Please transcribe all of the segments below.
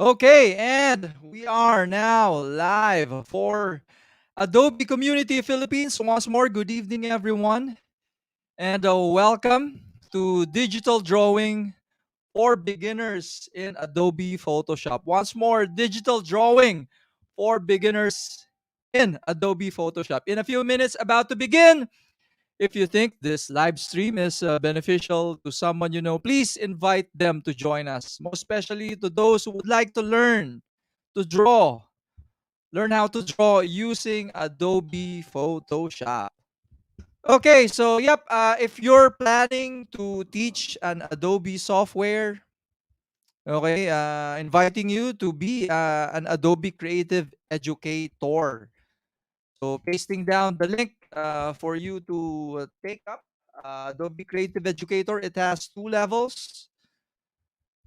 Okay, and we are now live for Adobe Community Philippines. Once more, good evening, everyone, and welcome to Digital Drawing for Beginners in Adobe Photoshop. Once more, Digital Drawing for Beginners in Adobe Photoshop. In a few minutes, about to begin. If you think this live stream is beneficial to someone you know, please invite them to join us, most especially to those who would like to learn to draw, learn how to draw using Adobe Photoshop. Okay, so if you're planning to teach an Adobe software, okay, inviting you to be an Adobe Creative Educator. So pasting down the link for you to take up Adobe Creative Educator. It has two levels,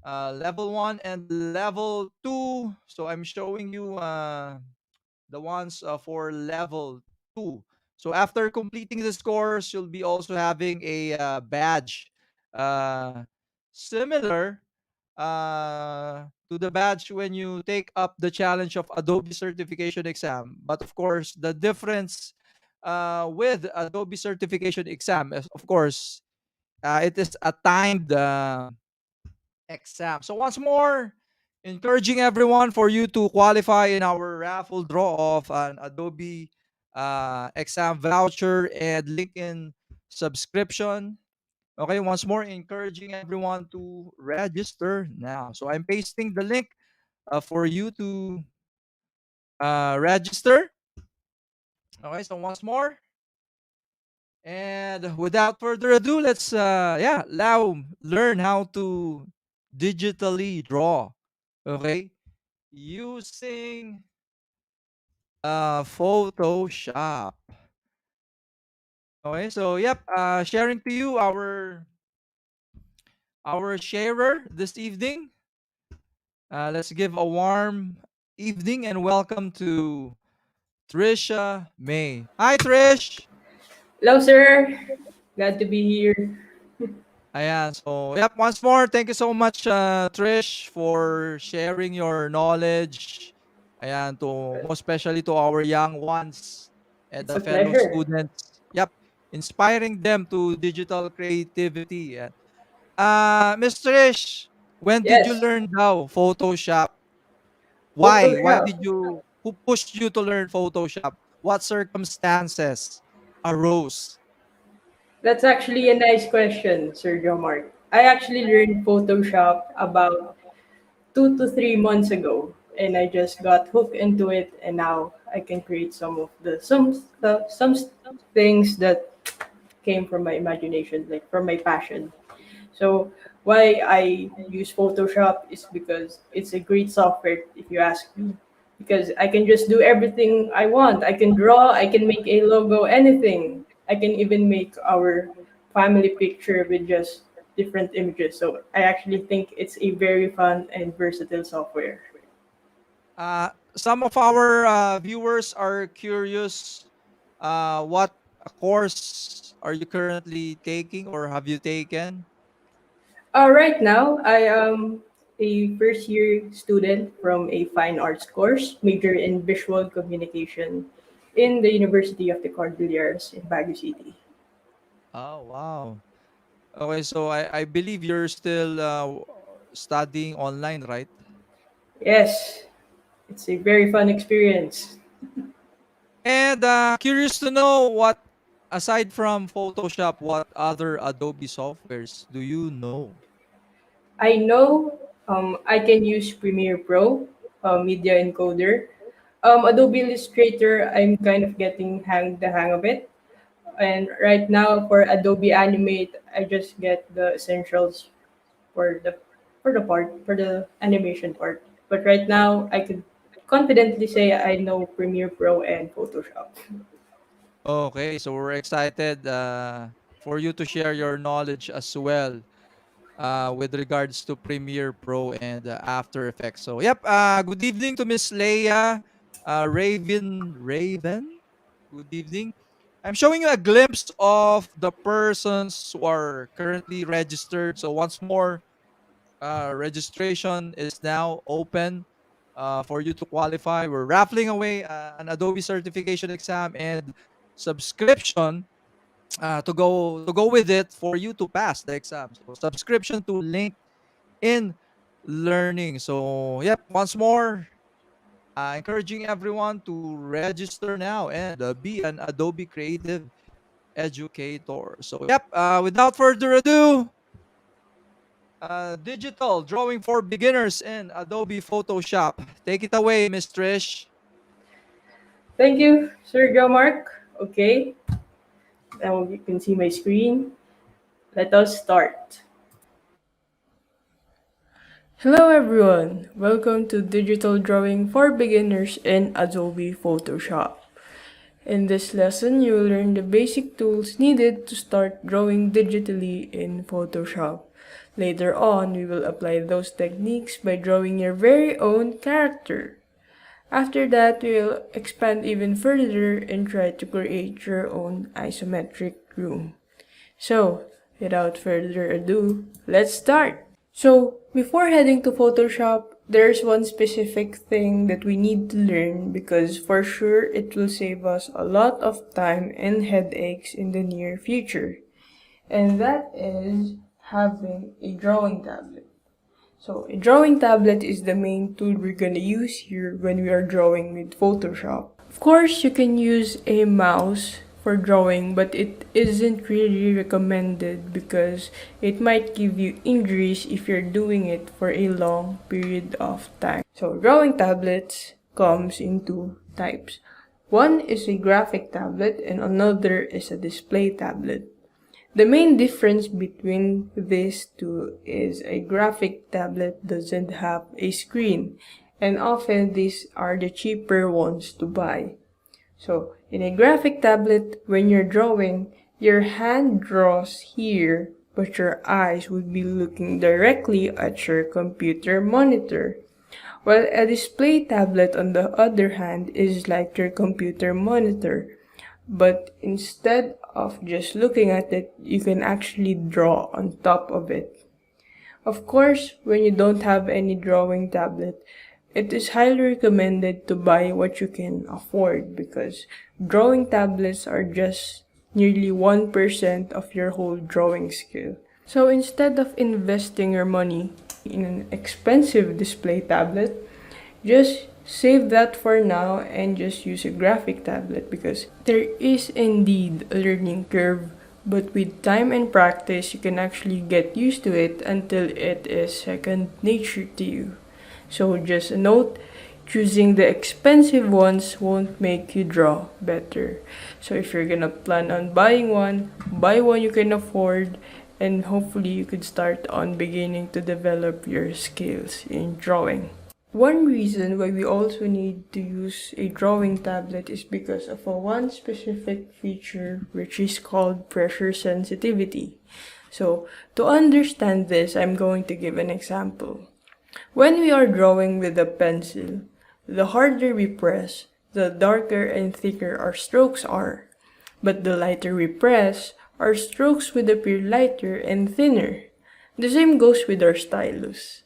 level 1 and level 2. So I'm showing you the ones for level 2. So after completing this course, you'll be also having a badge similar to the badge when you take up the challenge of Adobe certification exam. But of course, the difference with Adobe certification exam is, of course, it is a timed exam. So once more, encouraging everyone for you to qualify in our raffle draw of an Adobe exam voucher and LinkedIn subscription. Okay, once more, encouraging everyone to register now. So I'm pasting the link for you to register. Okay, so once more, and without further ado, let's now learn how to digitally draw. Okay, using Photoshop. Okay, so sharing to you our sharer this evening. Let's give a warm evening and welcome to Trisha May. Hi, Trish. Hello, sir. Glad to be here. Ayan. So, once more, thank you so much, Trish, for sharing your knowledge. Ayan, to most especially to our young ones and It's the a fellow pleasure. students. Inspiring them to digital creativity. Miss Trish, when did you Yes, learn how Photoshop? Why? Why Photoshop. did you? Who pushed you to learn Photoshop? What circumstances arose? That's actually a nice question, Sir Mark. I actually learned Photoshop about 2 to 3 months ago, and I just got hooked into it, and now I can create some things that came from my imagination, like from my passion. So why I use Photoshop is because it's a great software if you ask me. Because I can just do everything I want. I can draw, I can make a logo, anything. I can even make our family picture with just different images. So I actually think it's a very fun and versatile software. Some of our viewers are curious. What course are you currently taking or have you taken? Right now, I am a first year student from a fine arts course, major in visual communication in the University of the Cordilleras in Baguio City. Oh, wow. Okay, so I believe you're still studying online, right? Yes, it's a very fun experience. And curious to know what, aside from Photoshop, what other Adobe softwares do you know? I know I can use Premiere Pro, Media Encoder. Adobe Illustrator, I'm kind of getting the hang of it. And right now for Adobe Animate, I just get the essentials for the animation part. But right now, I could confidently say I know Premiere Pro and Photoshop. Okay, so we're excited for you to share your knowledge as well with regards to Premiere Pro and After Effects. So, good evening to Miss Leia, Raven. Good evening. I'm showing you a glimpse of the persons who are currently registered. So, once more, Registration is now open for you to qualify. We're raffling away an Adobe certification exam and subscription to go with it for you to pass the exam. So subscription to LinkedIn Learning. So yep, once more, encouraging everyone to register now and be an Adobe Creative Educator. So yep, without further ado, digital drawing for beginners in Adobe Photoshop. Take it away, Miss Trish. Thank you, Sir Joe Mark. Okay, now you can see my screen. Let us start. Hello everyone, welcome to Digital Drawing for Beginners in Adobe Photoshop. In this lesson, you will learn the basic tools needed to start drawing digitally in Photoshop. Later on, we will apply those techniques by drawing your very own character. After that, we will expand even further and try to create your own isometric room. So, without further ado, let's start! So, before heading to Photoshop, there's one specific thing that we need to learn because for sure it will save us a lot of time and headaches in the near future. And that is having a drawing tablet. So, a drawing tablet is the main tool we're gonna use here when we are drawing with Photoshop. Of course, you can use a mouse for drawing, but it isn't really recommended because it might give you injuries if you're doing it for a long period of time. So, drawing tablets comes in two types. One is a graphic tablet and another is a display tablet. The main difference between these two is a graphic tablet doesn't have a screen, and often these are the cheaper ones to buy. So, in a graphic tablet, when you're drawing, your hand draws here, but your eyes would be looking directly at your computer monitor. While a display tablet, on the other hand, is like your computer monitor. But instead of just looking at it, you can actually draw on top of it. Of course, when you don't have any drawing tablet, it is highly recommended to buy what you can afford because drawing tablets are just nearly 1% of your whole drawing skill. So instead of investing your money in an expensive display tablet, just save that for now and just use a graphic tablet because there is indeed a learning curve, but with time and practice you can actually get used to it until it is second nature to you. So just a note, choosing the expensive ones won't make you draw better. So if you're gonna plan on buying one, buy one you can afford, and hopefully you could start on beginning to develop your skills in drawing. One reason why we also need to use a drawing tablet is because of one specific feature which is called pressure sensitivity. So to understand this, I'm going to give an example. When we are drawing with a pencil, the harder we press, the darker and thicker our strokes are. But the lighter we press, our strokes would appear lighter and thinner. The same goes with our stylus.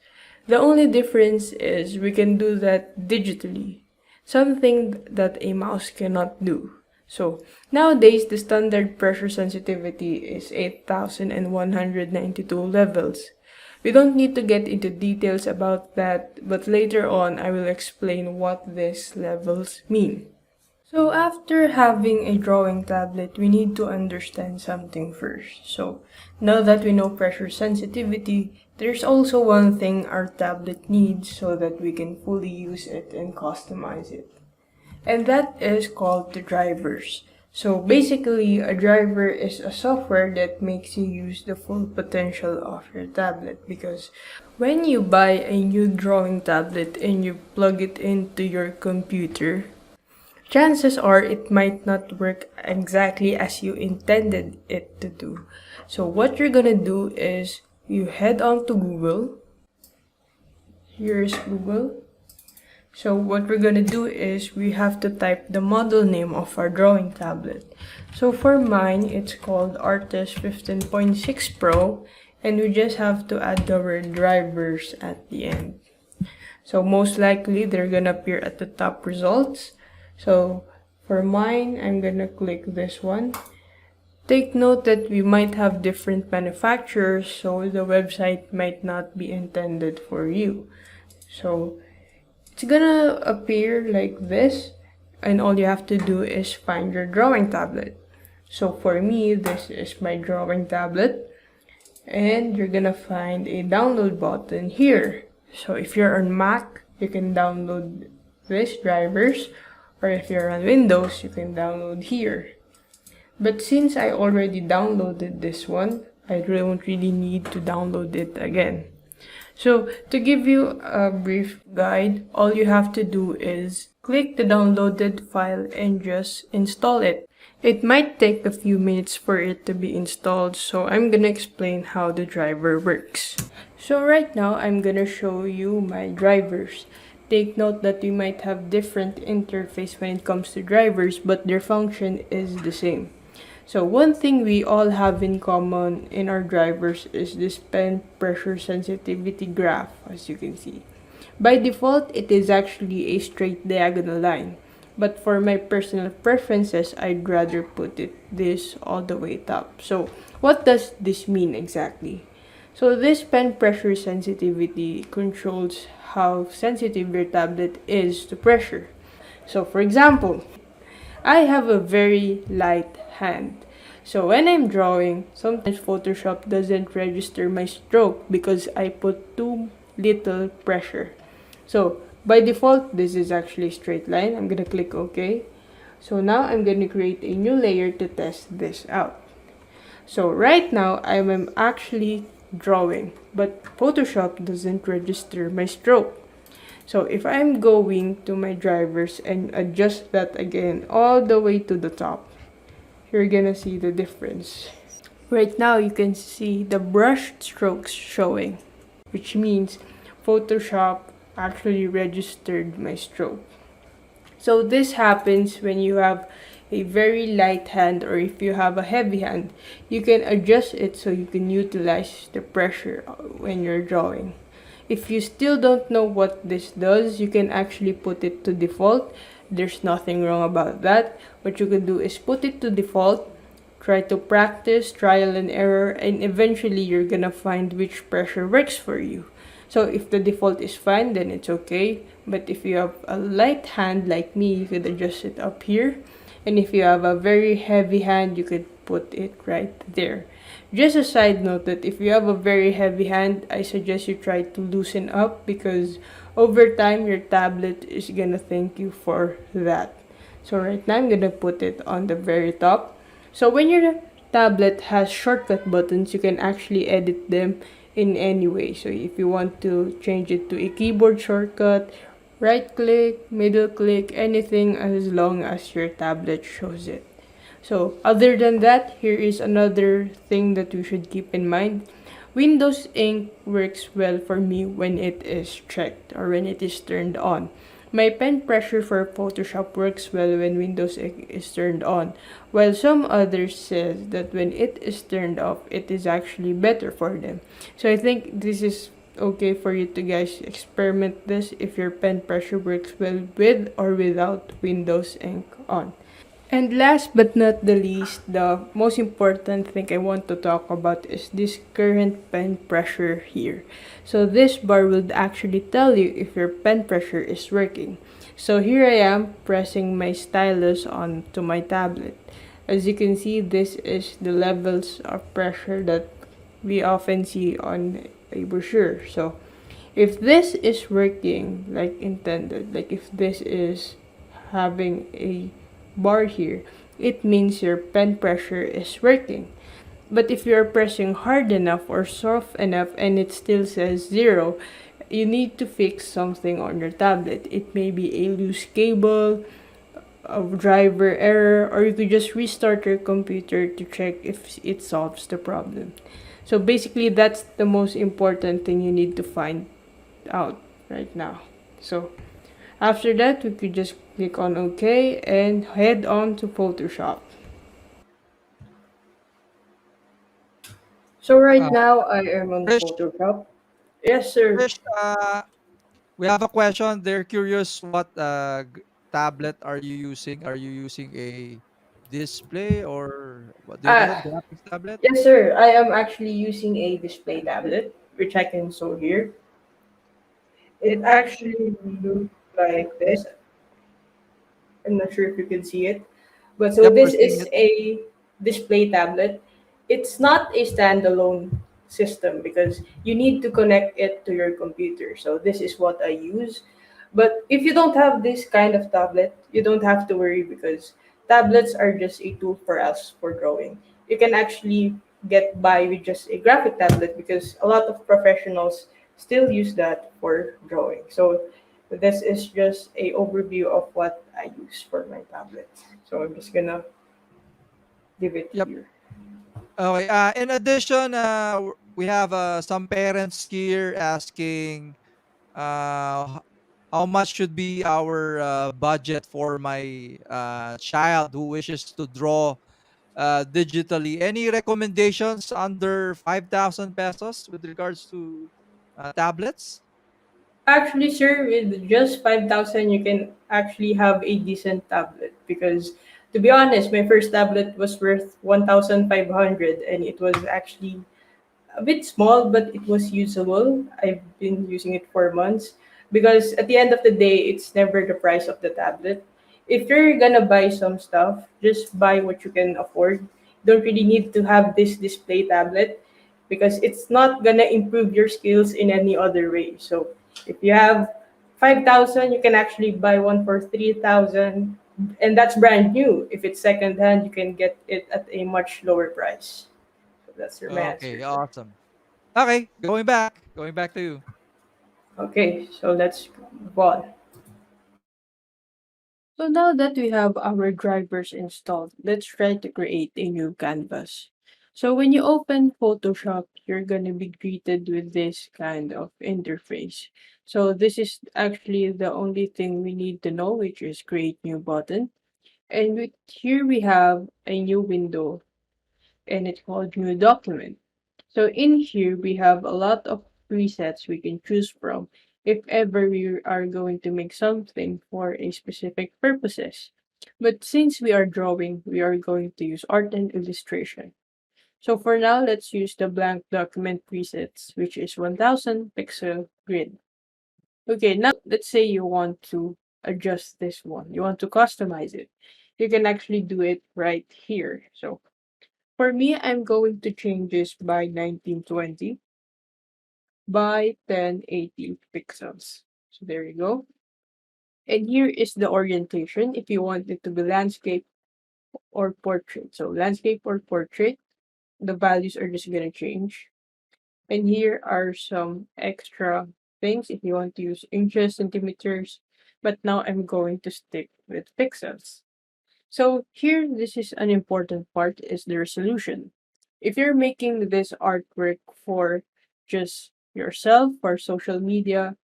The only difference is we can do that digitally, something that a mouse cannot do. So, nowadays the standard pressure sensitivity is 8192 levels. We don't need to get into details about that, but later on I will explain what these levels mean. So after having a drawing tablet, we need to understand something first. So now that we know pressure sensitivity, there's also one thing our tablet needs so that we can fully use it and customize it. And that is called the drivers. So basically, a driver is a software that makes you use the full potential of your tablet because when you buy a new drawing tablet and you plug it into your computer, chances are it might not work exactly as you intended it to do. So what you're gonna do is you head on to Google. Here's Google. So what we're gonna do is we have to type the model name of our drawing tablet. So for mine, it's called Artist 15.6 Pro, and we just have to add our drivers at the end. So most likely they're gonna appear at the top results. So for mine, I'm gonna click this one. Take note that we might have different manufacturers, so the website might not be intended for you. So it's gonna appear like this, and all you have to do is find your drawing tablet. So for me, this is my drawing tablet, and you're gonna find a download button here. So if you're on Mac, you can download this drivers, or if you're on Windows, you can download here. But since I already downloaded this one, I don't really need to download it again. So to give you a brief guide, all you have to do is click the downloaded file and just install it. It might take a few minutes for it to be installed, so I'm gonna explain how the driver works. So right now, I'm gonna show you my drivers. Take note that we might have different interface when it comes to drivers, but their function is the same. So one thing we all have in common in our drivers is this pen pressure sensitivity graph, as you can see. By default, it is actually a straight diagonal line. But for my personal preferences, I'd rather put it this all the way top. So what does this mean exactly? So this pen pressure sensitivity controls how sensitive your tablet is to pressure. So for example, I have a very light hand. So when I'm drawing, sometimes Photoshop doesn't register my stroke because I put too little pressure. So by default, this is actually a straight line. I'm gonna click OK. So now I'm gonna create a new layer to test this out. So right now, I'm actually drawing, but Photoshop doesn't register my stroke. So if I'm going to my drivers and adjust that again all the way to the top, you're gonna see the difference. Right now you can see the brush strokes showing, which means Photoshop actually registered my stroke. So this happens when you have a very light hand, or if you have a heavy hand, you can adjust it so you can utilize the pressure when you're drawing. If you still don't know what this does, you can actually put it to default. There's nothing wrong about that. What you can do is put it to default, try to practice, trial and error, and eventually you're gonna find which pressure works for you. So if the default is fine, then it's okay. But if you have a light hand like me, you could adjust it up here. And if you have a very heavy hand, you could put it right there. Just a side note that if you have a very heavy hand, I suggest you try to loosen up, because over time your tablet is gonna thank you for that. So right now I'm gonna put it on the very top. So when your tablet has shortcut buttons, you can actually edit them in any way. So if you want to change it to a keyboard shortcut, right click, middle click, anything as long as your tablet shows it. So other than that, here is another thing that you should keep in mind. Windows Ink works well for me when it is checked or when it is turned on. My pen pressure for Photoshop works well when Windows Ink is turned on, while some others says that when it is turned off, it is actually better for them. So I think this is okay for you to guys experiment this if your pen pressure works well with or without Windows Ink on. And last but not the least, the most important thing I want to talk about is this current pen pressure here. So this bar will actually tell you if your pen pressure is working. So here I am pressing my stylus onto my tablet. As you can see, this is the levels of pressure that we often see on a brochure. So if this is working like intended, like if this is having a bar here, it means your pen pressure is working. But if you're pressing hard enough or soft enough and it still says 0, you need to fix something on your tablet. It may be a loose cable, a driver error, or you could just restart your computer to check if it solves the problem. So basically, that's the most important thing you need to find out right now. So after that, we could just click on OK and head on to Photoshop. So right Uh, now I am on Krish, Photoshop. Yes, sir. Krish, we have a question. They're curious what tablet are you using? Are you using a display or what do you call Uh, it? Graphics tablet? yes, sir. I am actually using a display tablet, which I can show here. It actually looks like this. I'm not sure if you can see it. But so Yep, we're this seeing is it. a display tablet. It's not a standalone system because you need to connect it to your computer. So this is what I use. But if you don't have this kind of tablet, you don't have to worry because tablets are just a tool for us for drawing. You can actually get by with just a graphic tablet because a lot of professionals still use that for drawing. So this is just a overview of what I use for my tablet. So I'm just gonna leave it Yep. here. Okay. In addition, we have some parents here asking how much should be our budget for my child who wishes to draw digitally. Any recommendations under 5,000 pesos with regards to tablets? Actually, sir, with just 5,000, you can actually have a decent tablet because, to be honest, my first tablet was worth 1,500 and it was actually a bit small, but it was usable. I've been using it for months because at the end of the day, it's never the price of the tablet. If you're gonna buy some stuff, just buy what you can afford. Don't really need to have this display tablet because it's not gonna improve your skills in any other way. So if you have 5,000, you can actually buy one for 3,000, and that's brand new. If it's secondhand, you can get it at a much lower price. So that's your my answer, Okay, sir. awesome. Okay, going back to you. Okay, so let's move on. So now that we have our drivers installed, let's try to create a new canvas. So when you open Photoshop, you're going to be greeted with this kind of interface. So this is actually the only thing we need to know, which is create new button. And here we have a new window and it's called new document. So in here, we have a lot of presets we can choose from if ever we are going to make something for a specific purposes. But since we are drawing, we are going to use art and illustration. So for now, let's use the blank document presets, which is 1000 pixel grid. Okay, now let's say you want to adjust this one. You want to customize it. You can actually do it right here. So for me, I'm going to change this by 1920 by 1080 pixels. So there you go. And here is the orientation if you want it to be landscape or portrait. So landscape or portrait, the values are just going to change. And here are some extra things if you want to use inches, centimeters. But now I'm going to stick with pixels. So here, this is an important part is the resolution. If you're making this artwork for just yourself or social media,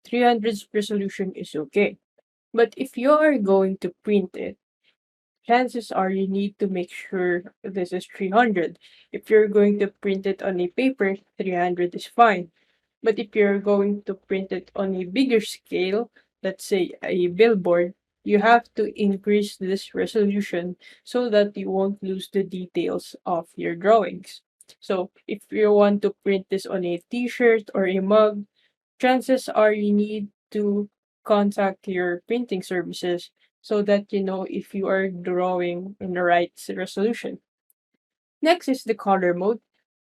300 resolution is okay. But if you are going to print it, chances are you need to make sure this is 300. If you're going to print it on a paper, 300 is fine. But if you're going to print it on a bigger scale, let's say a billboard, you have to increase this resolution so that you won't lose the details of your drawings. So if you want to print this on a t-shirt or a mug, chances are you need to contact your printing services so that you know if you are drawing in the right resolution. Next is the color mode.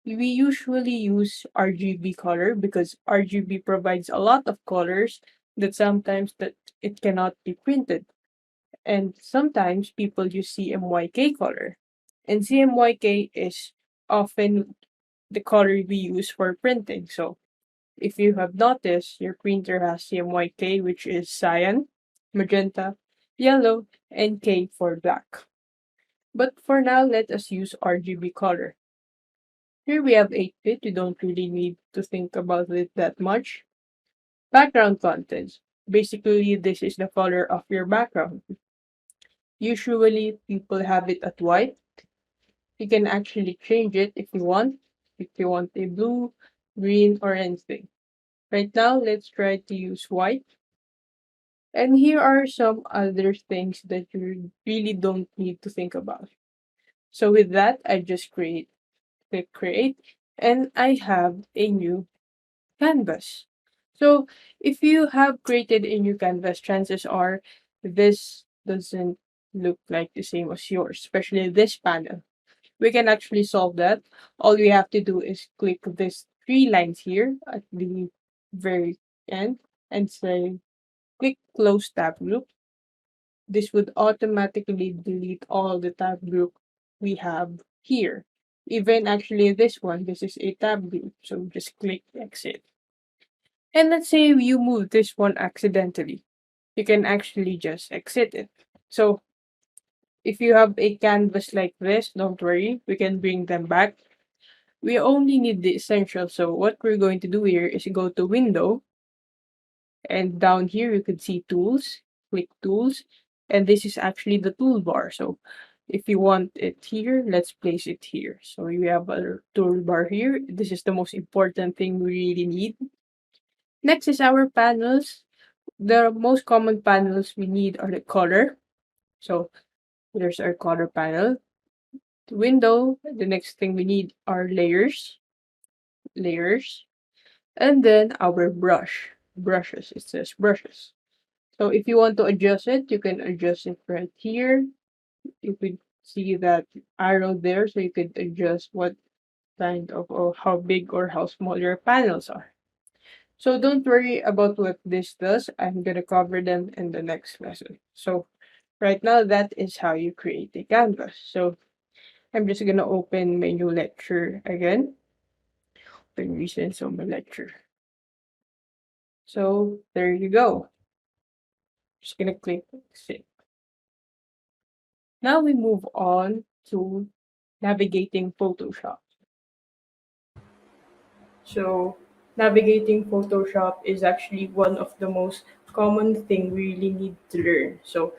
We usually use RGB color because RGB provides a lot of colors that sometimes that it cannot be printed. And sometimes people use CMYK color. And CMYK is often the color we use for printing. So if you have noticed, your printer has CMYK, which is cyan, magenta, yellow, and K for black. But for now, let us use RGB color. Here we have 8-bit, you don't really need to think about it that much. Background contents. Basically, this is the color of your background. Usually, people have it at white. You can actually change it if you want. if you want a blue, green, or anything. Right now, let's try to use white. And here are some other things that you really don't need to think about. So with that, I just click create, and I have a new canvas. So if you have created a new canvas, chances are this doesn't look like the same as yours, especially this panel. We can actually solve that. All we have to do is click these three lines here at the very end and say click close tab group. This would automatically delete all the tab group we have here. Even actually this one, this is a tab group. So just click exit. And let's say you move this one accidentally. You can actually just exit it. So if you have a canvas like this, don't worry, we can bring them back. We only need the essential. So what we're going to do here is go to window, and down here you could see tools, click tools, and this is actually the toolbar. So if you want it here, let's place it here. So you have a toolbar here. This is the most important thing we really need. Next is our panels. The most common panels we need are the color. So there's our color panel. The window, the next thing we need are layers, and then our brushes. It says brushes. So if you want to adjust it, you can adjust it right here. You could see that arrow there, so you could adjust what kind of or how big or how small your panels are. So don't worry about what this does. I'm gonna cover them in the next lesson. So right now, that is how you create a canvas. So I'm just gonna open my new lecture again. Open recent on my lecture. So there you go. Just gonna click save. Now we move on to navigating Photoshop. So navigating Photoshop is actually one of the most common thing we really need to learn. So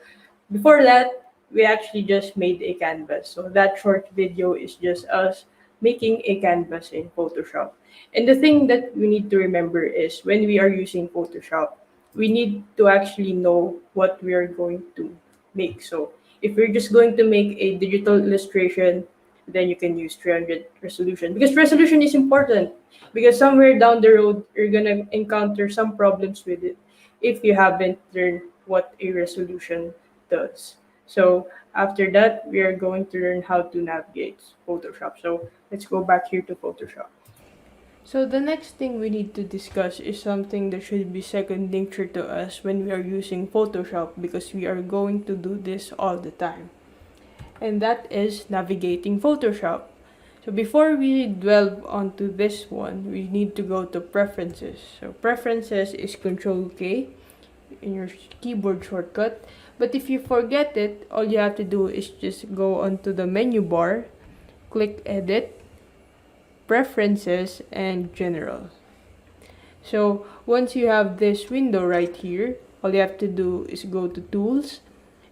before that, we actually just made a canvas. So that short video is just us making a canvas in Photoshop. And the thing that we need to remember is when we are using Photoshop, we need to actually know what we are going to make. So if we're just going to make a digital illustration, then you can use 300 resolution because resolution is important because somewhere down the road you're gonna encounter some problems with it if you haven't learned what a resolution does. So after that, we are going to learn how to navigate Photoshop. So let's go back here to Photoshop. So the next thing we need to discuss is something that should be second nature to us when we are using Photoshop because we are going to do this all the time. And that is navigating Photoshop. So before we delve onto this one, we need to go to preferences. So preferences is Control K in your keyboard shortcut. But if you forget it, all you have to do is just go onto the menu bar, click Edit, Preferences, and General. So once you have this window right here, all you have to do is go to Tools,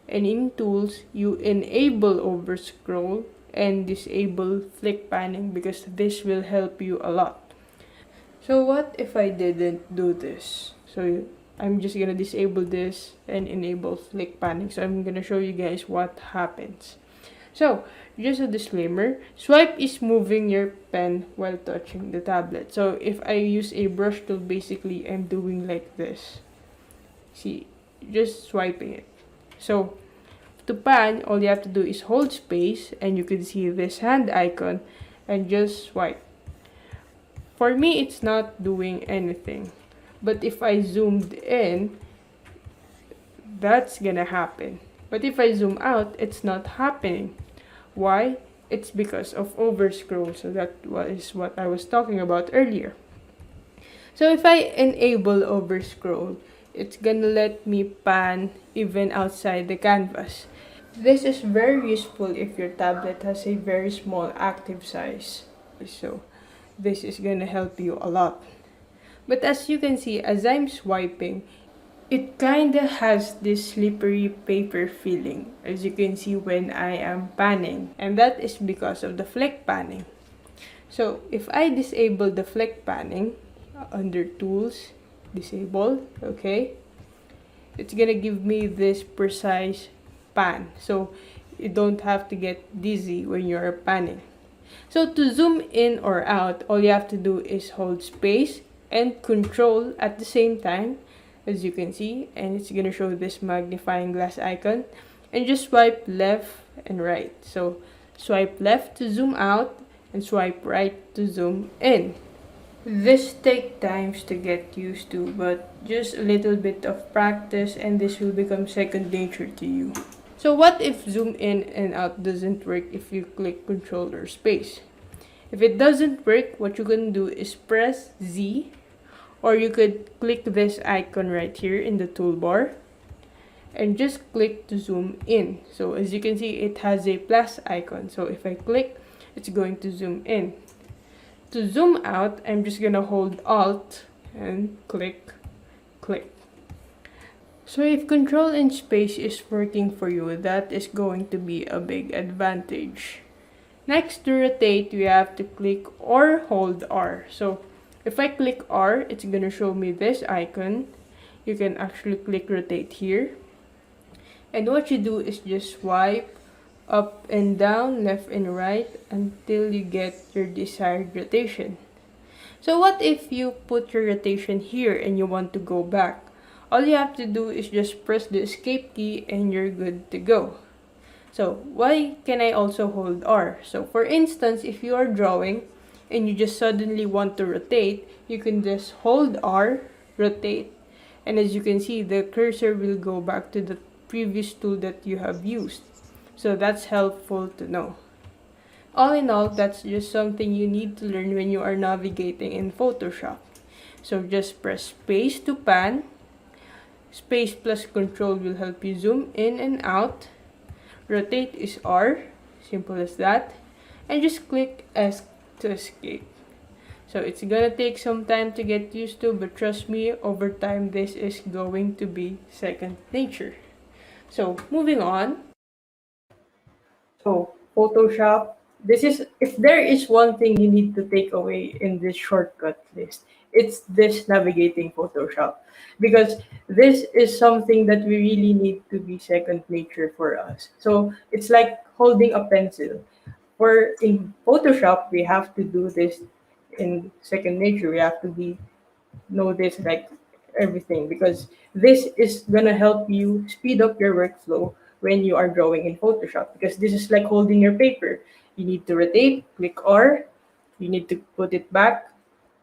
and in Tools, you enable overscroll and disable flick panning because this will help you a lot. So what if I didn't do this? So I'm just gonna disable this and enable flick panning. So I'm gonna show you guys what happens. So just a disclaimer, swipe is moving your pen while touching the tablet. So if I use a brush tool, basically I'm doing like this. See, just swiping it. So to pan, all you have to do is hold space and you can see this hand icon and just swipe. For me, it's not doing anything. But if I zoomed in, that's gonna happen. But if I zoom out, it's not happening. Why? It's because of overscroll. So that was what I was talking about earlier. So if I enable overscroll, it's gonna let me pan even outside the canvas. This is very useful if your tablet has a very small active size. So this is gonna help you a lot. But as you can see, as I'm swiping, it kinda has this slippery paper feeling, as you can see when I am panning. And that is because of the flick panning. So if I disable the flick panning under tools, disable, okay, it's gonna give me this precise pan. So you don't have to get dizzy when you're panning. So to zoom in or out, all you have to do is hold space and control at the same time, as you can see, and it's gonna show this magnifying glass icon, and just swipe left and right. So swipe left to zoom out and swipe right to zoom in. This takes times to get used to, but just a little bit of practice and this will become second nature to you. So what if zoom in and out doesn't work if you click control or space? If it doesn't work, what you can do is press Z, or you could click this icon right here in the toolbar and just click to zoom in. So as you can see, it has a plus icon. So if I click, it's going to zoom in. To zoom out, I'm just gonna hold Alt and click. So if control and space is working for you, that is going to be a big advantage. Next, to rotate, we have to click or hold R. So if I click R, it's gonna show me this icon. You can actually click rotate here. And what you do is just swipe up and down, left and right until you get your desired rotation. So what if you put your rotation here and you want to go back? All you have to do is just press the escape key and you're good to go. So why can I also hold R? So for instance, if you are drawing and you just suddenly want to rotate, you can just hold R, rotate, and as you can see, the cursor will go back to the previous tool that you have used. So that's helpful to know. All in all, that's just something you need to learn when you are navigating in Photoshop. So just press space to pan. Space plus control will help you zoom in and out. Rotate is R, simple as that. And just click S to escape. So it's gonna take some time to get used to, but trust me, over time this is going to be second nature. So moving on. So Photoshop, this is, if there is one thing you need to take away in this shortcut list, it's this navigating Photoshop. Because this is something that we really need to be second nature for us. So it's like holding a pencil. For in Photoshop, we have to do this in second nature. We have to be know this like everything, because this is gonna help you speed up your workflow when you are drawing in Photoshop, because this is like holding your paper. You need to rotate, click R, you need to put it back.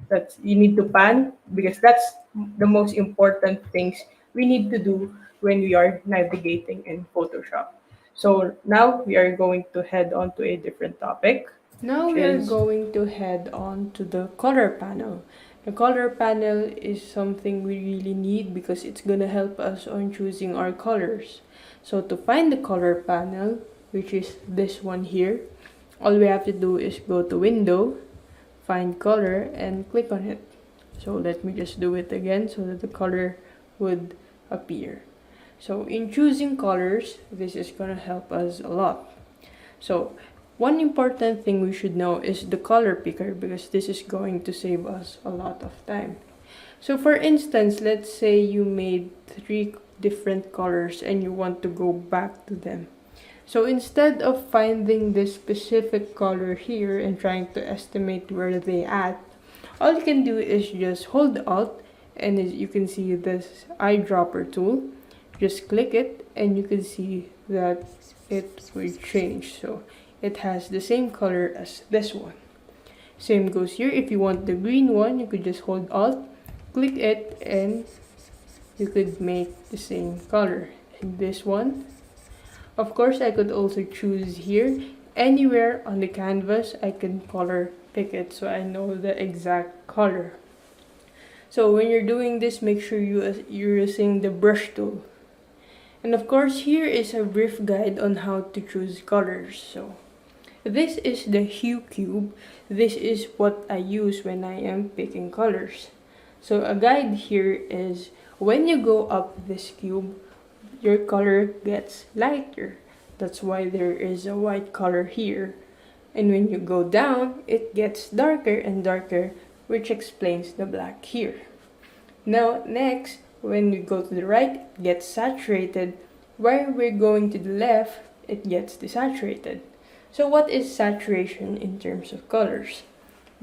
That's you need to pan, because that's the most important things we need to do when we are navigating in Photoshop. So now we are going to head on to a different topic. Now we are going to head on to the color panel. The color panel is something we really need because it's gonna help us on choosing our colors. So to find the color panel, which is this one here, all we have to do is go to Window, find color, and click on it. So let me just do it again so that the color would appear. So in choosing colors, this is gonna help us a lot. So one important thing we should know is the color picker, because this is going to save us a lot of time. So for instance, let's say you made 3 different colors and you want to go back to them. So instead of finding this specific color here and trying to estimate where they at, all you can do is just hold Alt, and as you can see this eyedropper tool, just click it and you can see that it will change. So it has the same color as this one. Same goes here. If you want the green one, you could just hold Alt, click it, and you could make the same color. And this one, of course, I could also choose here. Anywhere on the canvas, I can color pick it so I know the exact color. So when you're doing this, make sure you're using the brush tool. And of course, here is a brief guide on how to choose colors. So this is the hue cube. This is what I use when I am picking colors. So a guide here is when you go up this cube, your color gets lighter. That's why there is a white color here. And when you go down, it gets darker and darker, which explains the black here. Now, next, when we go to the right, it gets saturated. While we're going to the left, it gets desaturated. So, what is saturation in terms of colors?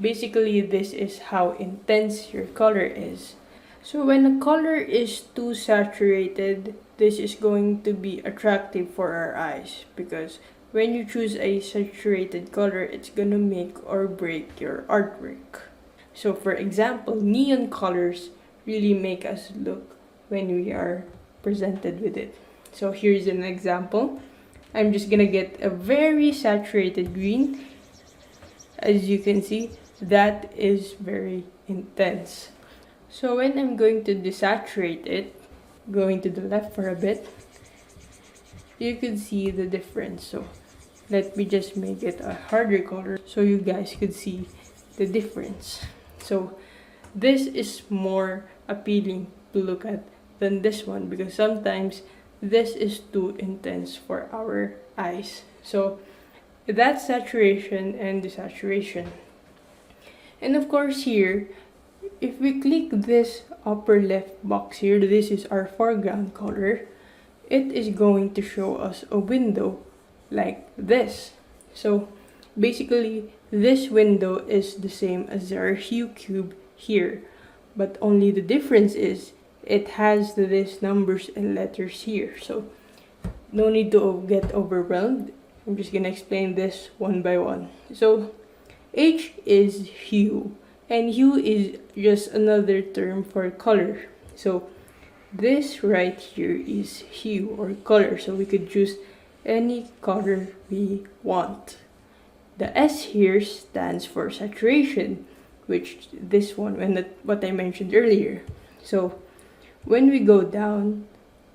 Basically, this is how intense your color is. So, when a color is too saturated, this is going to be attractive for our eyes because when you choose a saturated color, it's gonna make or break your artwork. So, for example, neon colors really make us look when we are presented with it. So, here's an example. I'm just gonna get a very saturated green. As you can see, that is very intense. So, when I'm going to desaturate it, going to the left for a bit, you can see the difference. So, let me just make it a harder color so you guys could see the difference. So, this is more appealing to look at than this one because sometimes this is too intense for our eyes. So that's saturation and desaturation. And of course here, if we click this upper left box here, this is our foreground color, it is going to show us a window like this. So basically, this window is the same as our hue cube here, but only the difference is it has these numbers and letters here. So no need to get overwhelmed. I'm just gonna explain this one by one. So H is hue, and hue is just another term for color. So this right here is hue or color, so we could choose any color we want. The S here stands for saturation, which this one, what I mentioned earlier. So when we go down,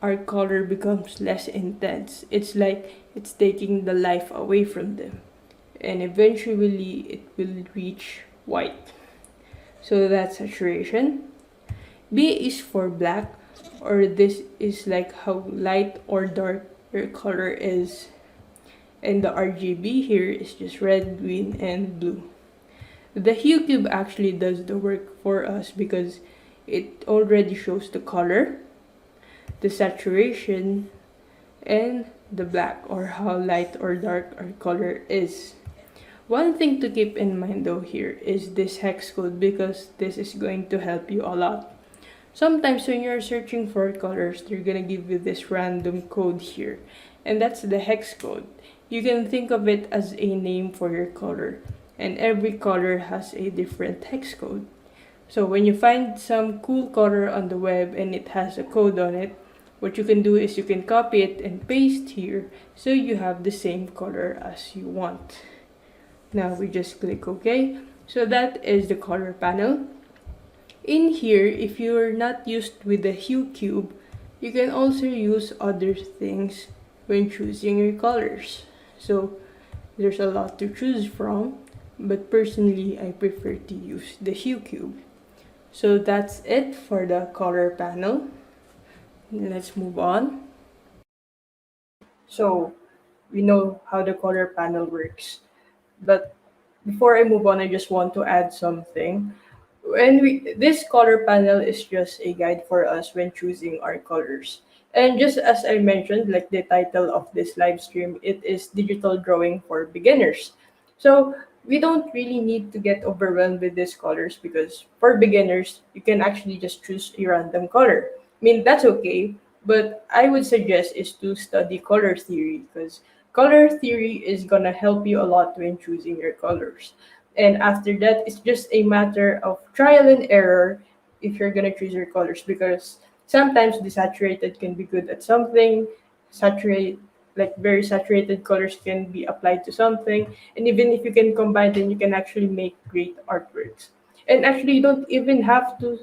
our color becomes less intense. It's like it's taking the life away from them. And eventually it will reach white. So that's saturation. B is for black, or this is like how light or dark your color is. And the RGB here is just red, green, and blue. The hue cube actually does the work for us because it already shows the color, the saturation, and the black or how light or dark our color is. One thing to keep in mind though here is this hex code because this is going to help you a lot. Sometimes when you're searching for colors, they're gonna give you this random code here, and that's the hex code. You can think of it as a name for your color, and every color has a different hex code. So when you find some cool color on the web and it has a code on it, what you can do is you can copy it and paste here so you have the same color as you want. Now we just click OK. So that is the color panel. In here, if you are not used with the hue cube, you can also use other things when choosing your colors. So there's a lot to choose from, but personally I prefer to use the hue cube. So that's it for the color panel. Let's move on. So we know how the color panel works. But before I move on, I just want to add something. This color panel is just a guide for us when choosing our colors. And just as I mentioned, like the title of this live stream, it is digital drawing for beginners. So we don't really need to get overwhelmed with these colors because for beginners, you can actually just choose a random color. I mean, that's okay, but I would suggest is to study color theory because color theory is gonna help you a lot when choosing your colors. And after that, it's just a matter of trial and error if you're gonna choose your colors because sometimes desaturated can be good at something, saturate like very saturated colors can be applied to something, and even if you can combine them, you can actually make great artworks. And actually, you don't even have to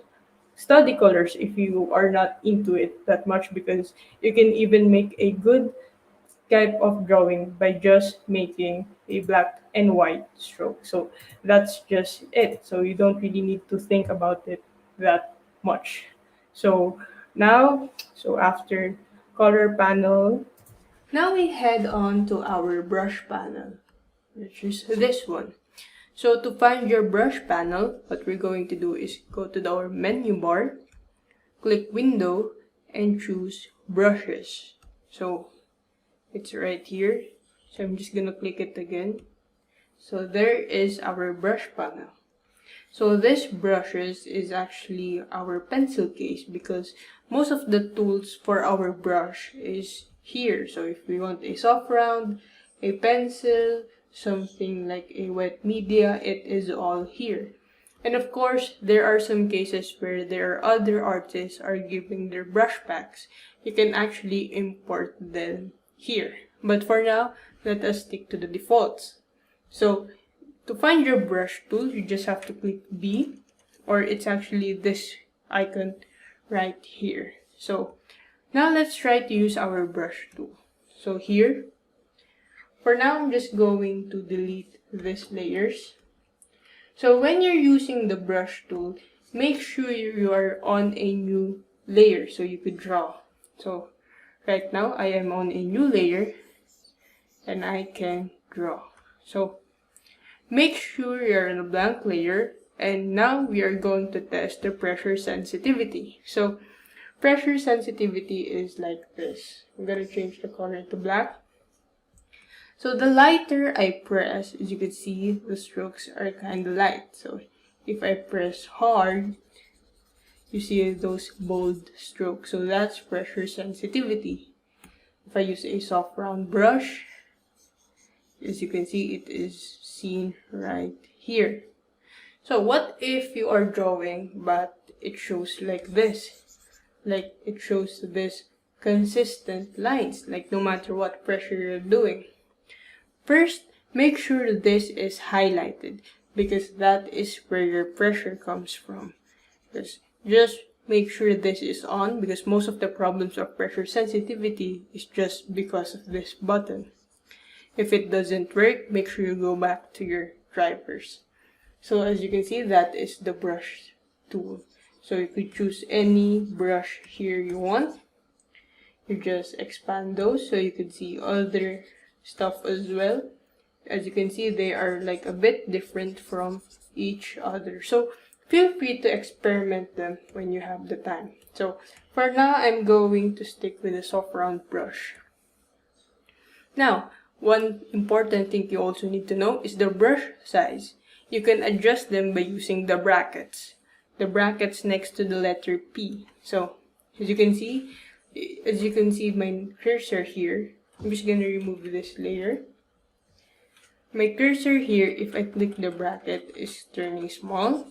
study colors if you are not into it that much because you can even make a good type of drawing by just making a black and white stroke. So that's just it. So you don't really need to think about it that much. So now, so after color panel, now we head on to our brush panel. which is this one. So to find your brush panel, what we're going to do is go to our menu bar, click Window, and choose Brushes. So it's right here. So I'm just gonna click it again. So there is our brush panel. So this brushes is actually our pencil case because most of the tools for our brush is here. So if we want a soft round, a pencil, something like a wet media, it is all here. And of course, there are some cases where there are other artists are giving their brush packs. You can actually import them here. But for now, let us stick to the defaults. So to find your brush tool, you just have to click B, or it's actually this icon right here. So now let's try to use our brush tool. So here, for now I'm just going to delete these layers. So when you're using the brush tool, make sure you are on a new layer so you could draw. So right now I am on a new layer and I can draw. So make sure you're in a blank layer, and now we are going to test the pressure sensitivity. So pressure sensitivity is like this. I'm going to change the color to black. So the lighter I press, as you can see, the strokes are kind of light. So if I press hard, you see those bold strokes. So that's pressure sensitivity. If I use a soft round brush, as you can see, it is seen right here. So what if you are drawing but it shows like this? Like it shows this consistent lines, like no matter what pressure you're doing. First, make sure this is highlighted because that is where your pressure comes from. Just make sure this is on because most of the problems of pressure sensitivity is just because of this button. If it doesn't work, make sure you go back to your drivers. So as you can see, that is the brush tool. So you could choose any brush here you want. You just expand those so you could see other stuff as well. As you can see, they are like a bit different from each other. So feel free to experiment them when you have the time. So for now, I'm going to stick with a soft round brush. Now, one important thing you also need to know is the brush size. You can adjust them by using the brackets. The brackets next to the letter P. So as you can see my cursor here, I'm just going to remove this layer. My cursor here, if I click the bracket, is turning small.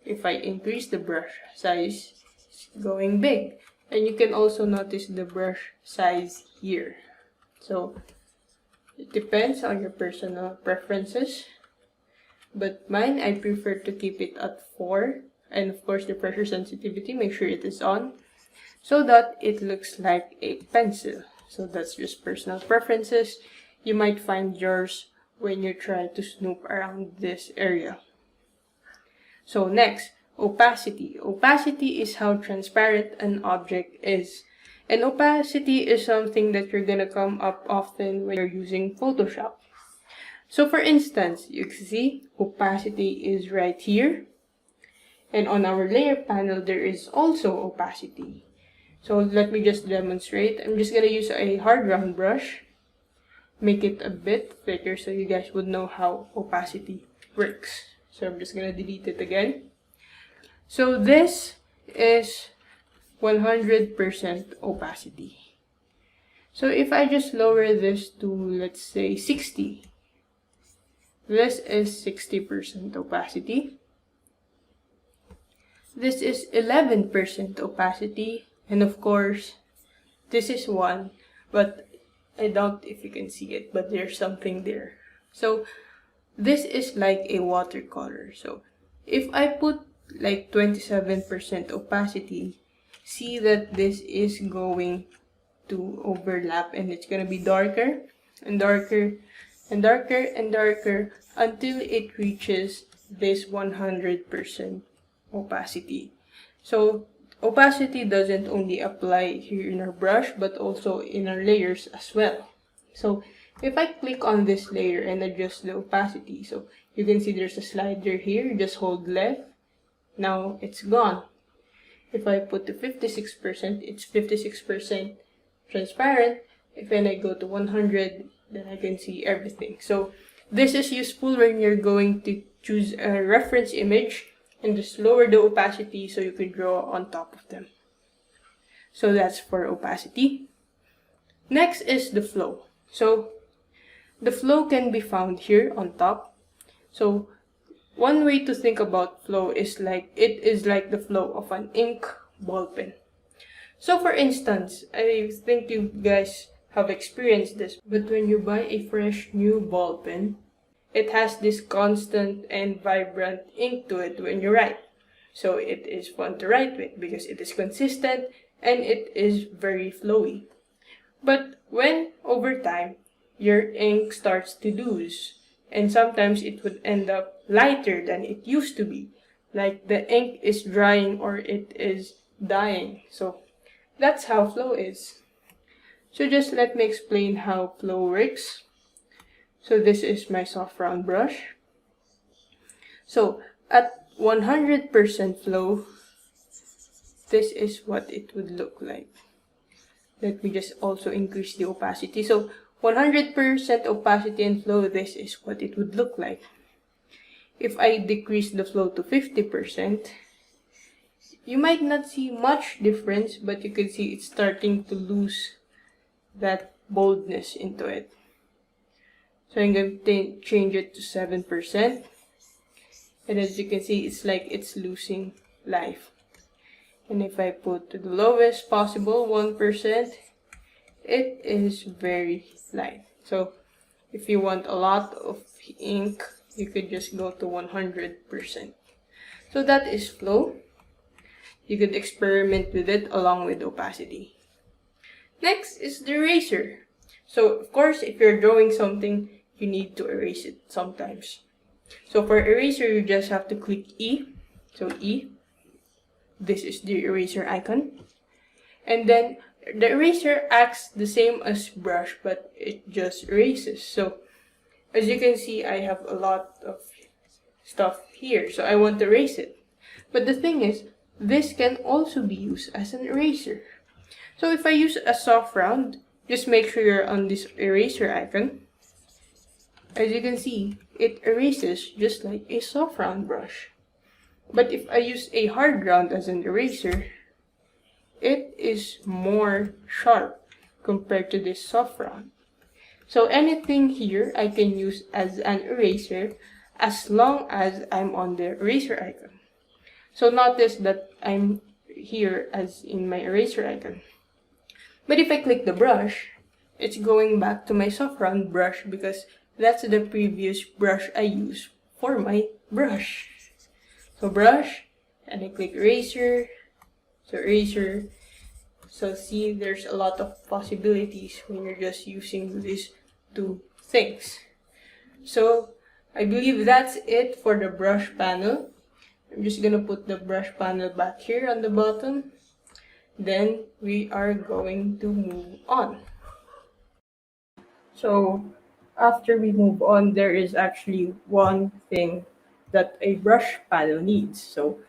If I increase the brush size, it's going big. And you can also notice the brush size here. So it depends on your personal preferences. But mine, I prefer to keep it at 4. And of course the pressure sensitivity, make sure it is on. So that it looks like a pencil. So that's just personal preferences. You might find yours when you try to snoop around this area. So next, opacity. Opacity is how transparent an object is. And opacity is something that you're gonna come up often when you're using Photoshop. So for instance, you can see opacity is right here. And on our layer panel, there is also opacity. So let me just demonstrate. I'm just gonna use a hard round brush. Make it a bit thicker so you guys would know how opacity works. So I'm just gonna delete it again. So this is 100% opacity. So if I just lower this to, let's say, 60, this is 60% opacity. This is 11% opacity. And of course, this is 1, but I doubt if you can see it, but there's something there. So this is like a watercolor. So if I put like 27% opacity, see that this is going to overlap and it's going to be darker and darker and darker and darker until it reaches this 100% opacity. So opacity doesn't only apply here in our brush but also in our layers as well. So If I click on this layer and adjust the opacity, so you can see there's a slider here, just hold left, now it's gone. If I put to 56%, it's 56% transparent. If then I go to 100, then I can see everything. So this is useful when you're going to choose a reference image and just lower the opacity so you can draw on top of them. So that's for opacity. Next is the flow. So the flow can be found here on top. So one way to think about flow is like it is like the flow of an ink ball pen. So for instance, I think you guys have experienced this, but when you buy a fresh new ball pen, it has this constant and vibrant ink to it when you write. So it is fun to write with because it is consistent and it is very flowy. But when over time your ink starts to lose, and sometimes it would end up lighter than it used to be, like the ink is drying or it is dying. So that's how flow is. So just let me explain how flow works. So this is my soft round brush. So at 100% flow, this is what it would look like. Let me just also increase the opacity. So 100% opacity and flow, this is what it would look like. If I decrease the flow to 50%, you might not see much difference, but you can see it's starting to lose that boldness into it. So I'm going to change it to 7%. And as you can see, it's like it's losing life. And if I put to the lowest possible, 1%, it is very light. So if you want a lot of ink, you could just go to 100%. So that is flow. You could experiment with it along with opacity. Next is the eraser. So of course, if you're drawing something, you need to erase it sometimes. So for eraser, you just have to click E. So E, this is the eraser icon. And then the eraser acts the same as brush, but it just erases. So as you can see, I have a lot of stuff here, so I want to erase it. But the thing is, this can also be used as an eraser. So if I use a soft round, just make sure you're on this eraser icon. As you can see, it erases just like a soft round brush. But if I use a hard round as an eraser, it is more sharp compared to this soft round. So anything here I can use as an eraser as long as I'm on the eraser icon. So notice that I'm here as in my eraser icon. But if I click the brush, it's going back to my soft round brush because that's the previous brush I used for my brush. So brush, and I click eraser, so eraser. So see, there's a lot of possibilities when you're just using these two things. So I believe that's it for the brush panel. I'm just gonna put the brush panel back here on the bottom. Then we are going to move on. So after we move on, there is actually one thing that a brush panel needs. So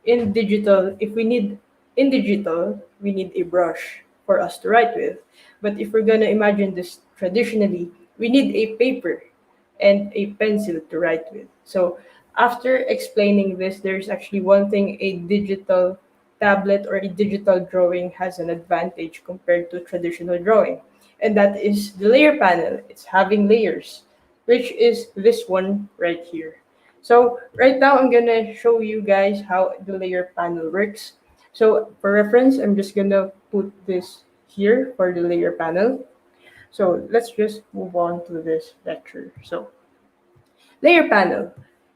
in digital, if we need in digital, we need a brush for us to write with. But if we're gonna imagine this traditionally, we need a paper and a pencil to write with. So after explaining this, there's actually one thing a digital tablet or a digital drawing has an advantage compared to traditional drawing, and that is the layer panel. It's having layers, which is this one right here. So right now I'm gonna show you guys how the layer panel works. So for reference, I'm just gonna put this here for the layer panel. So let's just move on to this lecture. So layer panel.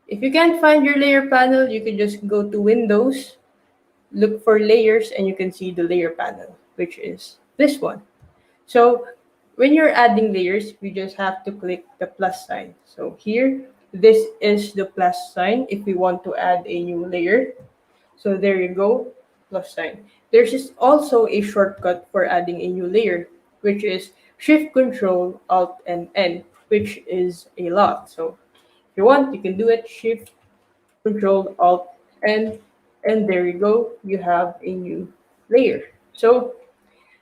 If you can't find your layer panel, you can just go to Windows, look for layers, and you can see the layer panel, which is this one. So when you're adding layers, we just have to click the plus sign. So here, this is the plus sign if we want to add a new layer. So there you go, plus sign. There's just also a shortcut for adding a new layer, which is Shift Control Alt and N, which is a lot. So if you want, you can do it. Shift Control Alt N, and there you go. You have a new layer. So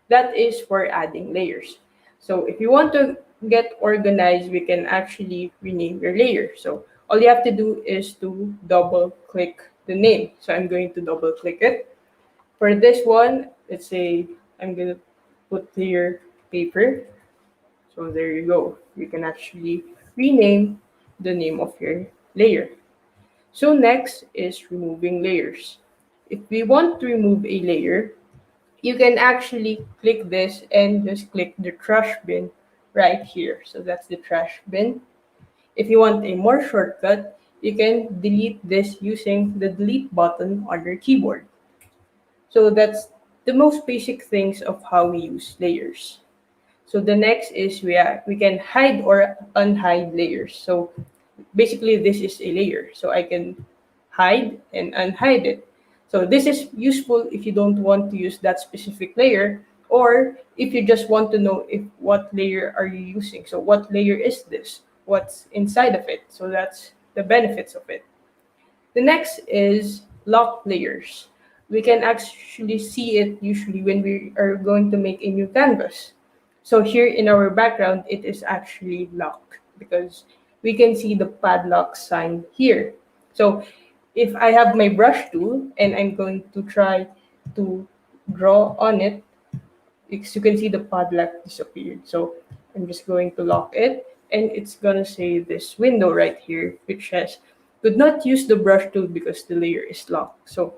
that is for adding layers. So if you want to get organized, we can actually rename your layer. So all you have to do is to double click the name. So I'm going to double click it. For this one, let's say I'm going to put here paper. So there you go. You can actually rename the name of your layer. So next is removing layers. If we want to remove a layer, you can actually click this and just click the trash bin right here. So that's the trash bin. If you want a more shortcut, you can delete this using the delete button on your keyboard. So that's the most basic things of how we use layers. So the next is we can hide or unhide layers. So basically this is a layer. So I can hide and unhide it. So this is useful if you don't want to use that specific layer, or if you just want to know if what layer are you using. So what layer is this? What's inside of it? So that's the benefits of it. The next is lock layers. We can actually see it usually when we are going to make a new canvas. So here in our background, it is actually locked because we can see the padlock sign here. So if I have my brush tool and I'm going to try to draw on it, because you can see the padlock disappeared. So I'm just going to lock it, and it's gonna say this window right here, which says could not use the brush tool because the layer is locked. So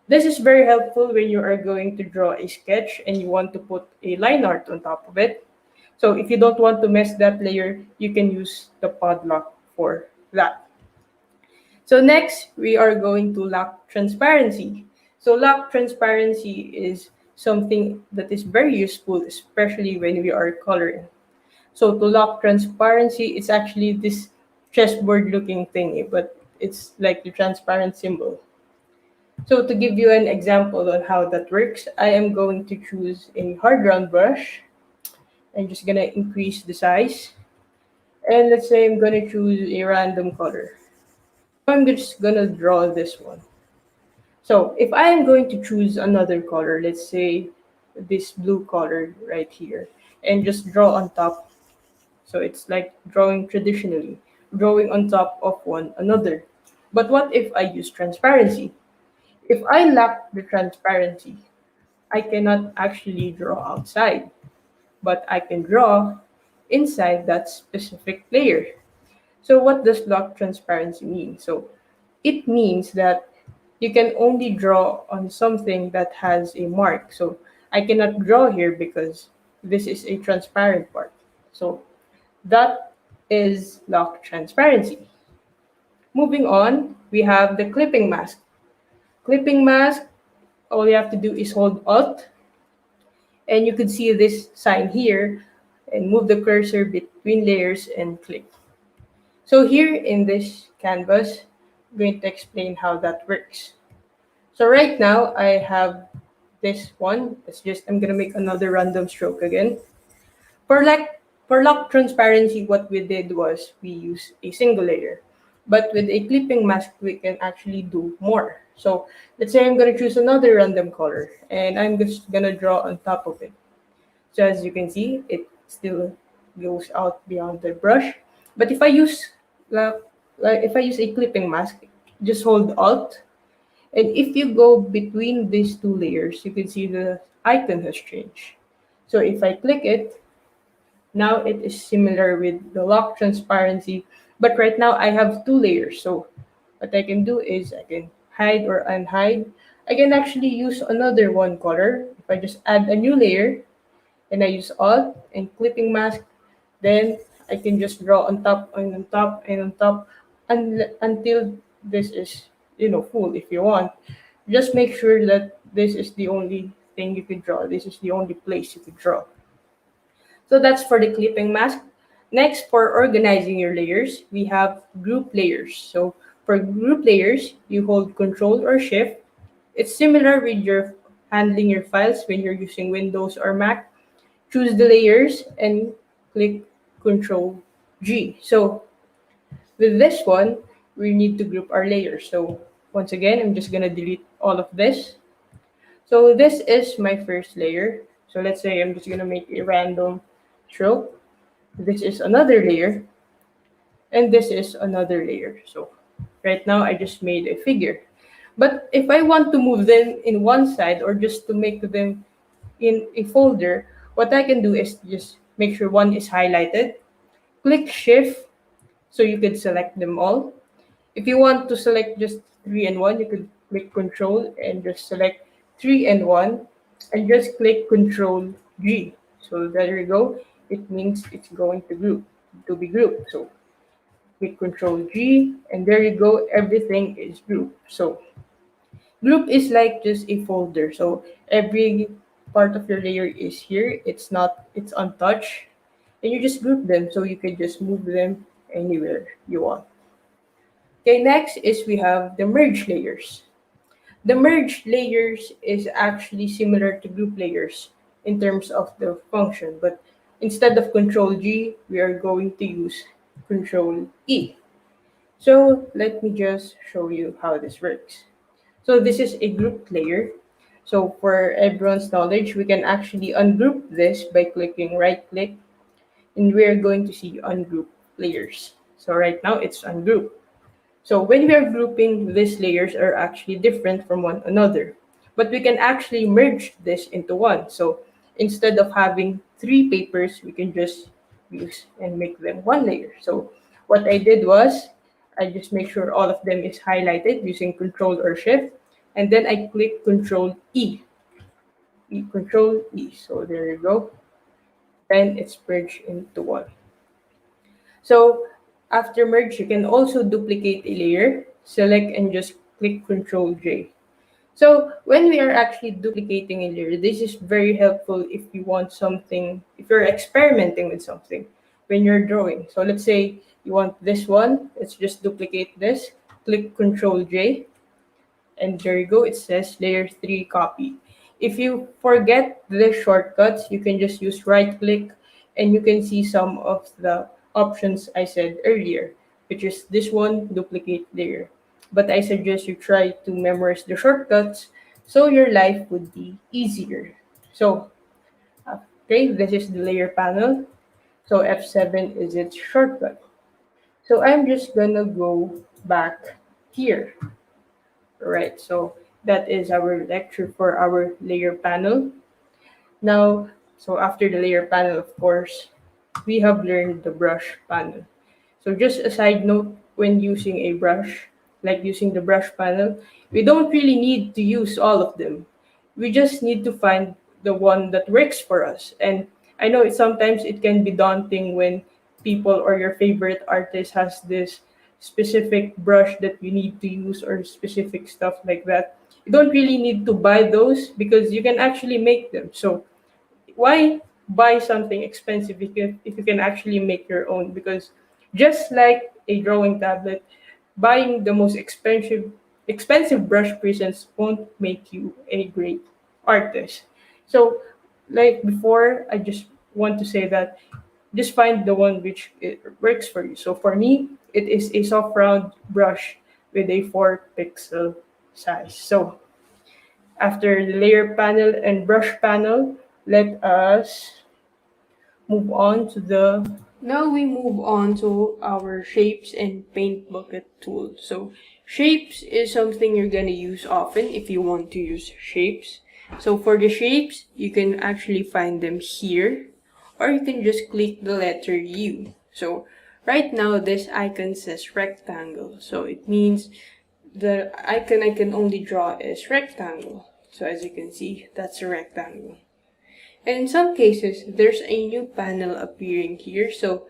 this is very helpful when you are going to draw a sketch and you want to put a line art on top of it. So if you don't want to mess that layer, you can use the padlock for that. So next, we are going to lock transparency. So lock transparency is something that is very useful, especially when we are coloring. So to lock transparency, it's actually this chessboard looking thingy, but it's like the transparent symbol. So to give you an example on how that works, I am going to choose a hard round brush. I'm just gonna increase the size. And let's say I'm gonna choose a random color. I'm just gonna draw this one. So if I am going to choose another color, let's say this blue color right here, and just draw on top. So it's like drawing traditionally, drawing on top of one another. But what if I use transparency? If I lack the transparency, I cannot actually draw outside, but I can draw inside that specific layer. So what does lock transparency mean? So it means that you can only draw on something that has a mark. So I cannot draw here because this is a transparent part. So that is lock transparency. Moving on, we have the clipping mask. Clipping mask, all you have to do is hold Alt, and you can see this sign here, and move the cursor between layers and click. So here in this canvas, I'm going to explain how that works. So right now I have this one. I'm gonna make another random stroke again. For like for lock transparency, what we did was we used a single layer. But with a clipping mask, we can actually do more. So let's say I'm gonna choose another random color and I'm just gonna draw on top of it. So as you can see, it still goes out beyond the brush. But if I use like, if I use a clipping mask, just hold Alt, and if you go between these two layers, you can see the icon has changed. So if I click it, now it is similar with the lock transparency, but right now I have two layers. So what I can do is I can hide or unhide. I can actually use another one color. If I just add a new layer and I use Alt and clipping mask, then I can just draw on top and on top and on top until this is full if you want. Just make sure that this is the only thing you could draw. This is the only place you could draw. So that's for the clipping mask. Next, for organizing your layers, we have group layers. So for group layers, you hold Control or Shift. It's similar with your handling your files when you're using Windows or Mac. choose the layers and click Control G. So with this one, we need to group our layers. So once again, I'm just gonna delete all of this. So this is my first layer. So let's say I'm just gonna make a random stroke. This is another layer, and this is another layer. So right now I just made a figure. But if I want to move them in one side or just to make them in a folder, what I can do is just make sure one is highlighted, click Shift so you could select them all. If you want to select just 3 and 1, you could click Control and just select 3 and 1 and just click Control G. So there you go. It means it's going to be grouped. So click Control G and there you go. Everything is grouped. So group is like just a folder. So every part of your layer is here. It's untouched. And you just group them so you can just move them anywhere you want. Okay, next is we have the merge layers. The merge layers is actually similar to group layers in terms of the function, but instead of Control G, we are going to use Control E. So let me just show you how this works. So this is a group layer. So for everyone's knowledge, we can actually ungroup this by clicking right click and we're going to see ungroup layers. So right now it's ungrouped. So when we are grouping, these layers are actually different from one another. But we can actually merge this into one. So instead of having 3 papers, we can just use and make them one layer. So what I did was I just make sure all of them is highlighted using Control or Shift, and then I click Control E. Control E. So there you go. Then it's merged into one. So after merge, you can also duplicate a layer, select and just click Control J. So when we are actually duplicating a layer, this is very helpful if you want something, if you're experimenting with something when you're drawing. So let's say you want this one, let's just duplicate this, click Control J, and there you go, it says layer 3 copy. If you forget the shortcuts, you can just use right click and you can see some of the options I said earlier, which is this one, duplicate layer. But I suggest you try to memorize the shortcuts so your life would be easier. So okay, this is the layer panel. So F7 is its shortcut. So I'm just gonna go back here. Right, so that is our lecture for our layer panel. Now, so after the layer panel, of course, we have learned the brush panel. So just a side note, when using a brush, like using the brush panel, we don't really need to use all of them. We just need to find the one that works for us. And I know sometimes it can be daunting when people or your favorite artist has this specific brush that you need to use or specific stuff like that. You don't really need to buy those because you can actually make them. So why buy something expensive if you can actually make your own? Because just like a drawing tablet, buying the most expensive brush presents won't make you a great artist. So like before, I just want to say that just find the one which it works for you. So for me, it is a soft round brush with a 4 pixel size. So after the layer panel and brush panel, let us move on to the now we move on to our shapes and paint bucket tool. So shapes is something you're gonna use often if you want to use shapes. So for the shapes, you can actually find them here, or you can just click the letter U. So right now this icon says rectangle. So it means the icon I can only draw is rectangle. So as you can see, that's a rectangle. And in some cases, there's a new panel appearing here, so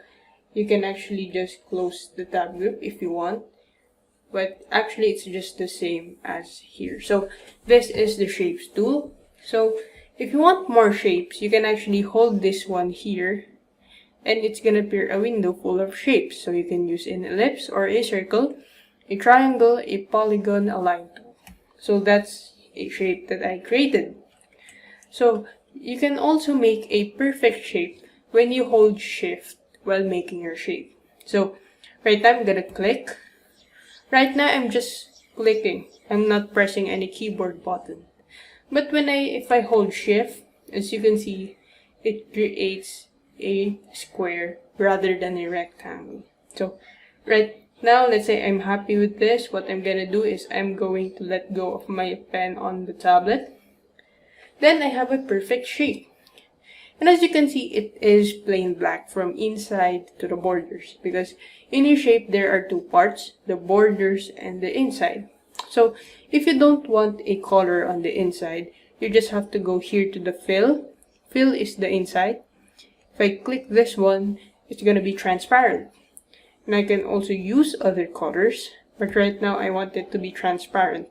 you can actually just close the tab group if you want. But actually, it's just the same as here. So this is the shapes tool. So if you want more shapes, you can actually hold this one here, and it's gonna appear a window full of shapes. So you can use an ellipse or a circle, a triangle, a polygon, a line tool. So that's a shape that I created. So You can also make a perfect shape when you hold shift while making your shape. So right now I'm gonna click. Right now I'm just clicking. I'm not pressing any keyboard button. But if I hold shift, as you can see, it creates a square rather than a rectangle. So right now, let's say I'm happy with this. What I'm gonna do is I'm going to let go of my pen on the tablet. Then I have a perfect shape. And as you can see, it is plain black from inside to the borders, because in your shape there are two parts, the borders and the inside. So if you don't want a color on the inside, you just have to go here to the fill. Fill is the inside. If I click this one, it's going to be transparent. And I can also use other colors, but right now I want it to be transparent.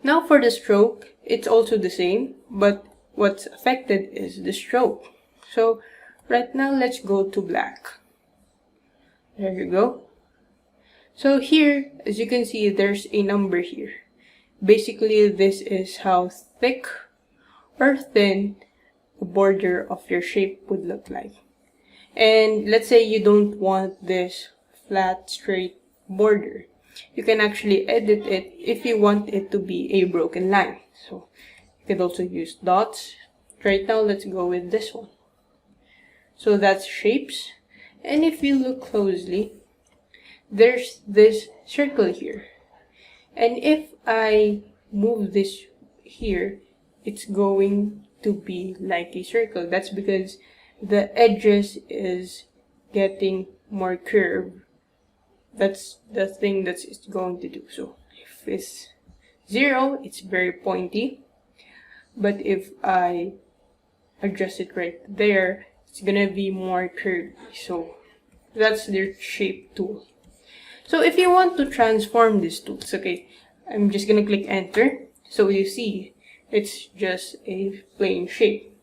Now for the stroke, it's also the same, but what's affected is the stroke. So right now let's go to black. There you go. So here, as you can see, there's a number here. Basically, this is how thick or thin the border of your shape would look like. And let's say you don't want this flat, straight border. You can actually edit it if you want it to be a broken line. So you could also use dots. Right now, let's go with this one. So that's shapes. And if you look closely, there's this circle here. And if I move this here, it's going to be like a circle. That's because the edges is getting more curved. That's the thing that it's going to do. So if it's 0, it's very pointy. But if I adjust it right there, it's gonna be more curvy. So that's their shape tool. So if you want to transform these tools, okay, I'm just gonna click enter. So you see, it's just a plain shape.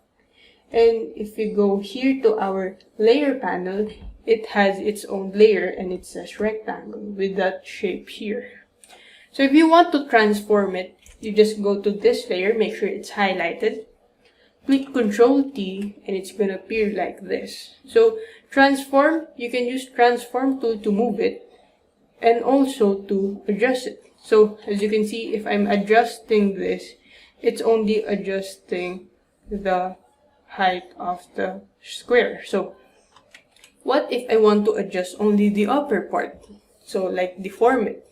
And if you go here to our layer panel, it has its own layer and it says rectangle with that shape here. So if you want to transform it, you just go to this layer, make sure it's highlighted, click Ctrl T, and it's gonna appear like this. So transform, you can use transform tool to move it and also to adjust it. So as you can see, if I'm adjusting this, it's only adjusting the height of the square. So what if I want to adjust only the upper part? So like deform it.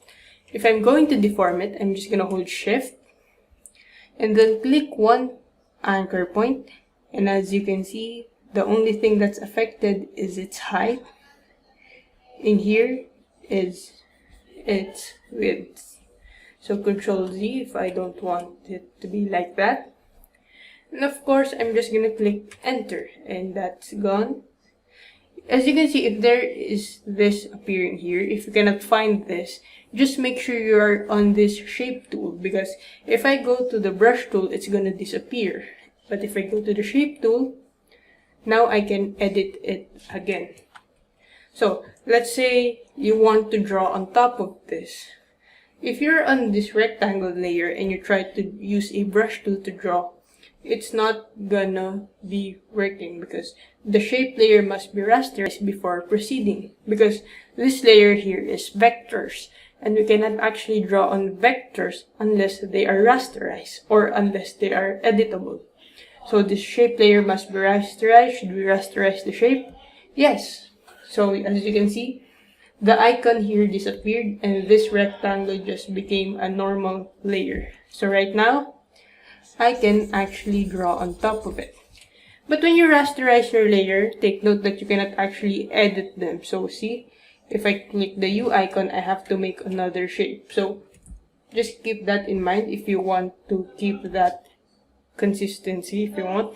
If I'm going to deform it, I'm just gonna hold shift and then click one anchor point. And as you can see, the only thing that's affected is its height. In here is its width. So Ctrl Z if I don't want it to be like that. And of course, I'm just gonna click enter and that's gone. As you can see, if there is this appearing here, if you cannot find this, just make sure you are on this shape tool, because if I go to the brush tool, it's gonna disappear. But if I go to the shape tool, now I can edit it again. So let's say you want to draw on top of this. If you're on this rectangle layer and you try to use a brush tool to draw, it's not gonna be working because the shape layer must be rasterized before proceeding, because this layer here is vectors and we cannot actually draw on vectors unless they are rasterized or unless they are editable. So this shape layer must be rasterized. Should we rasterize the shape? Yes. So as you can see, the icon here disappeared and this rectangle just became a normal layer. So right now, I can actually draw on top of it. But when you rasterize your layer, take note that you cannot actually edit them. So see, if I click the U icon, I have to make another shape. So just keep that in mind if you want to keep that consistency if you want.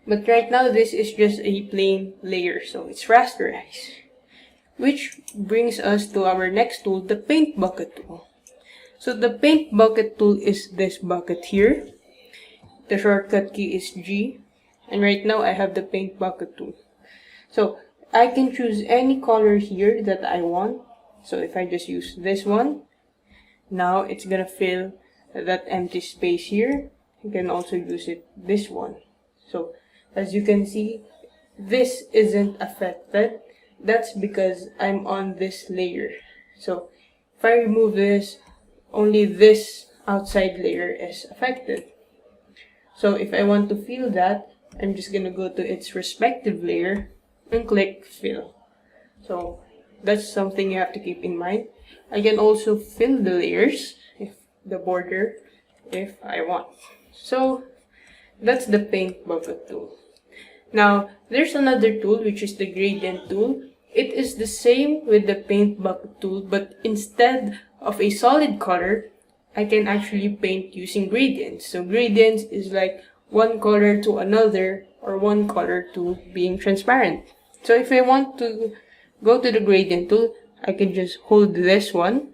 But right now, this is just a plain layer, so it's rasterized. Which brings us to our next tool, the paint bucket tool. So the paint bucket tool is this bucket here. The shortcut key is G. And right now I have the paint bucket tool. So I can choose any color here that I want. So if I just use this one, now it's gonna fill that empty space here. you can also use it this one. So as you can see, this isn't affected. That's because I'm on this layer. So if I remove this, only this outside layer is affected. So if I want to fill that, I'm just gonna go to its respective layer and click fill. So that's something you have to keep in mind. I can also fill the layers, if the border, if I want. So that's the paint bucket tool. Now, there's another tool, which is the gradient tool. It is the same with the paint bucket tool, but instead of a solid color, I can actually paint using gradients. So gradients is like one color to another, or one color to being transparent. So if I want to go to the gradient tool, I can just hold this one,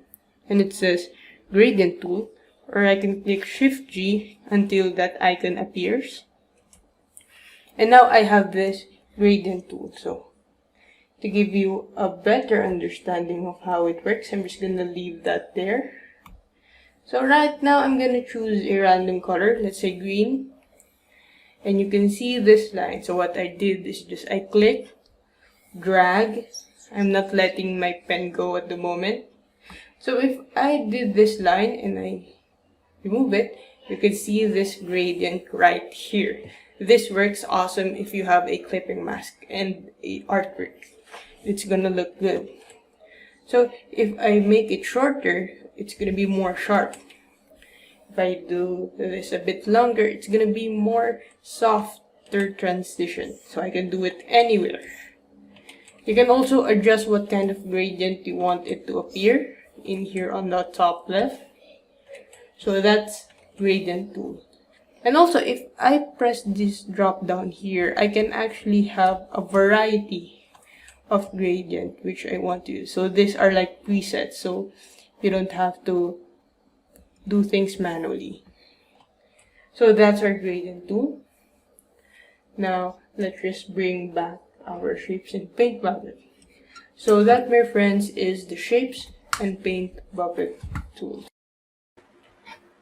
and it says gradient tool, or I can click Shift G until that icon appears. And now I have this gradient tool. So to give you a better understanding of how it works, I'm just gonna leave that there. So right now I'm gonna choose a random color, let's say green. And you can see this line. So what I did is just I click, drag. I'm not letting my pen go at the moment. So if I did this line and I remove it, you can see this gradient right here. This works awesome if you have a clipping mask and a artwork. It's gonna look good. So if I make it shorter, it's gonna be more sharp. If I do this a bit longer, it's gonna be more softer transition. So I can do it anywhere. You can also adjust what kind of gradient you want it to appear in here on the top left. So that's gradient tool. And also if I press this drop down here, I can actually have a variety of gradient which I want to use. So these are like presets, so you don't have to do things manually. So that's our gradient tool. Now let's just bring back our shapes and paint bucket. So that, my friends, is the shapes and paint bucket tool.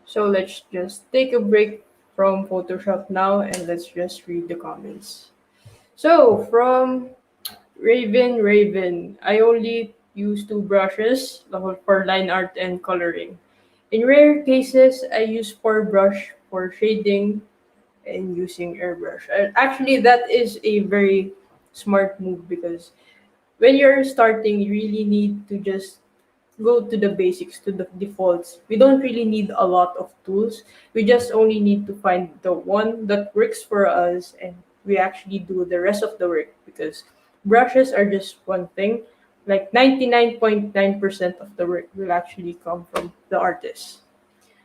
So let's just take a break from Photoshop now and let's just read the comments. So from Raven, I only use two brushes for line art and coloring. In rare cases, I use four brush for shading and using airbrush. Actually, that is a very smart move because when you're starting, you really need to just go to the basics, to the defaults. We don't really need a lot of tools. We just only need to find the one that works for us and we actually do the rest of the work because brushes are just one thing. Like 99.9% of the work will actually come from the artist.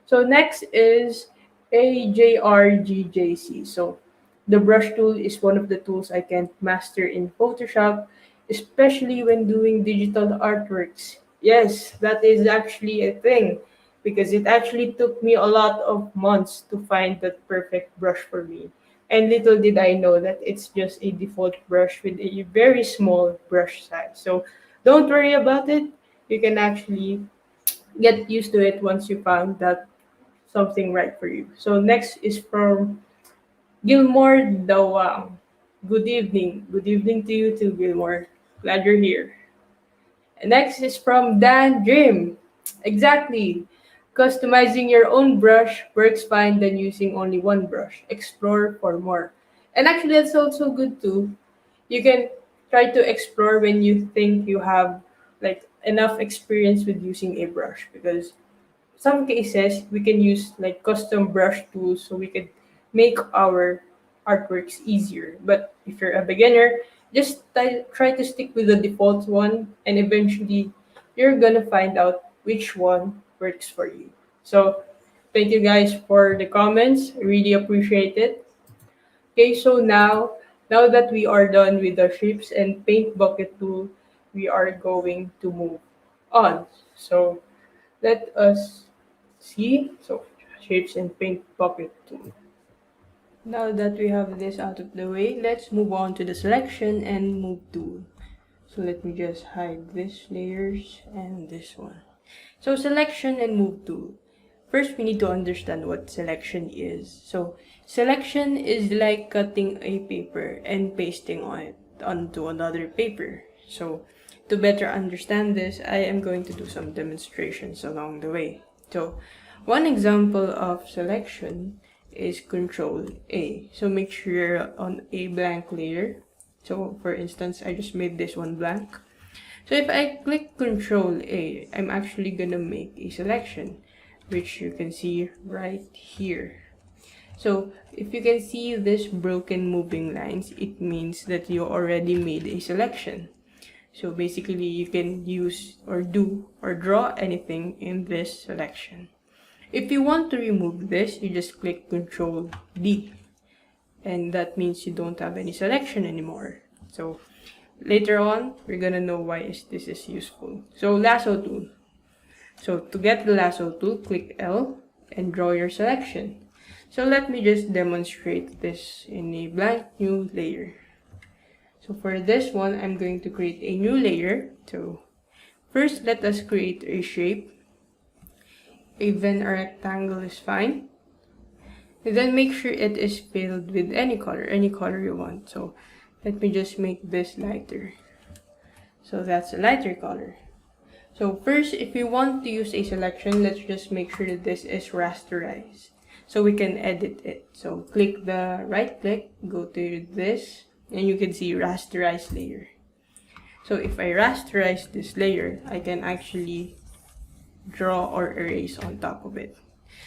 So next is AJRGJC. So the brush tool is one of the tools I can master in Photoshop, especially when doing digital artworks. Yes, that is actually a thing because it actually took me a lot of months to find that perfect brush for me. And little did I know that it's just a default brush with a very small brush size. So don't worry about it. You can actually get used to it once you found that something right for you. So next is from Gilmore Dawang. Good evening. Good evening to you too, Gilmore. Glad you're here. And next is from Dan Dream. Exactly. Customizing your own brush works fine than using only one brush. Explore for more. And actually, that's also good too. You can try to explore when you think you have like enough experience with using a brush because some cases we can use like custom brush tools so we can make our artworks easier. But if you're a beginner, just try to stick with the default one and eventually you're gonna find out which one works for you. So thank you guys for the comments. I really appreciate it. Okay, so now that we are done with the shapes and paint bucket tool, we are going to move on. So let us see. So shapes and paint bucket tool. Now that we have this out of the way, let's move on to the selection and move tool. So let me just hide this layers and this one. So selection and move tool. first we need to understand what selection is. So selection is like cutting a paper and pasting on it onto another paper. So to better understand this, I am going to do some demonstrations along the way. So one example of selection is Control A. So make sure you're on a blank layer. So for instance, I just made this one blank. So if I click Control A, I'm actually gonna make a selection, which you can see right here. So if you can see this broken moving lines, it means that you already made a selection. So basically you can use or do or draw anything in this selection. If you want to remove this, you just click Control D, and that means you don't have any selection anymore. So later on, we're gonna know why this is useful. So lasso tool. So to get the lasso tool, click L and draw your selection. So let me just demonstrate this in a blank new layer. So for this one, I'm going to create a new layer. So first, let us create a shape. Even a rectangle is fine. And then make sure it is filled with any color you want. So let me just make this lighter. So that's a lighter color. So first, if we want to use a selection, let's just make sure that this is rasterized, so we can edit it. So click the right click, go to this, and you can see rasterize layer. So if I rasterize this layer, I can actually draw or erase on top of it.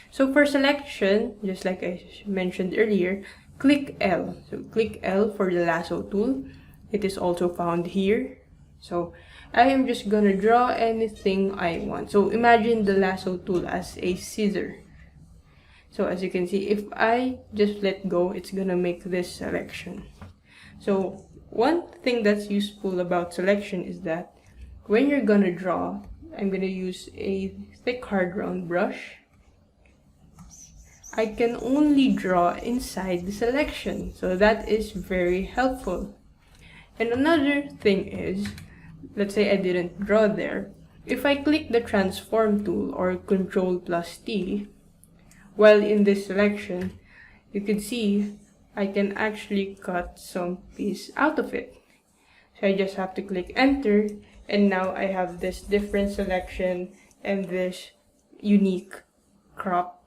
So for selection, just like I mentioned earlier, click L. So click L for the lasso tool. It is also found here. So I am just gonna draw anything I want. So imagine the lasso tool as a scissor. So as you can see, if I just let go, it's gonna make this selection. So one thing that's useful about selection is that when you're gonna draw, I'm gonna use a thick hard round brush. I can only draw inside the selection, so that is very helpful. And another thing is, let's say I didn't draw there. If I click the transform tool or Control plus T, while in this selection, you can see I can actually cut some piece out of it. So I just have to click enter, and now I have this different selection and this unique crop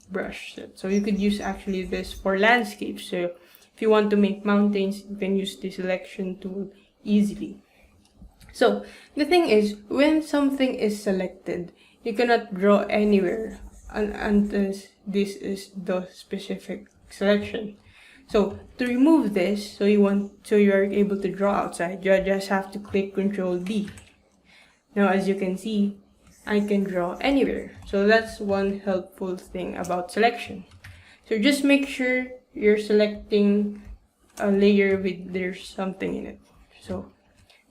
brush set. So you could use actually this for landscapes. So if you want to make mountains, you can use the selection tool easily. So the thing is, when something is selected, you cannot draw anywhere unless this is the specific selection. So to remove this, so you are able to draw outside, you just have to click Control D. Now as you can see, I can draw anywhere. So that's one helpful thing about selection. So just make sure you're selecting a layer with there's something in it. So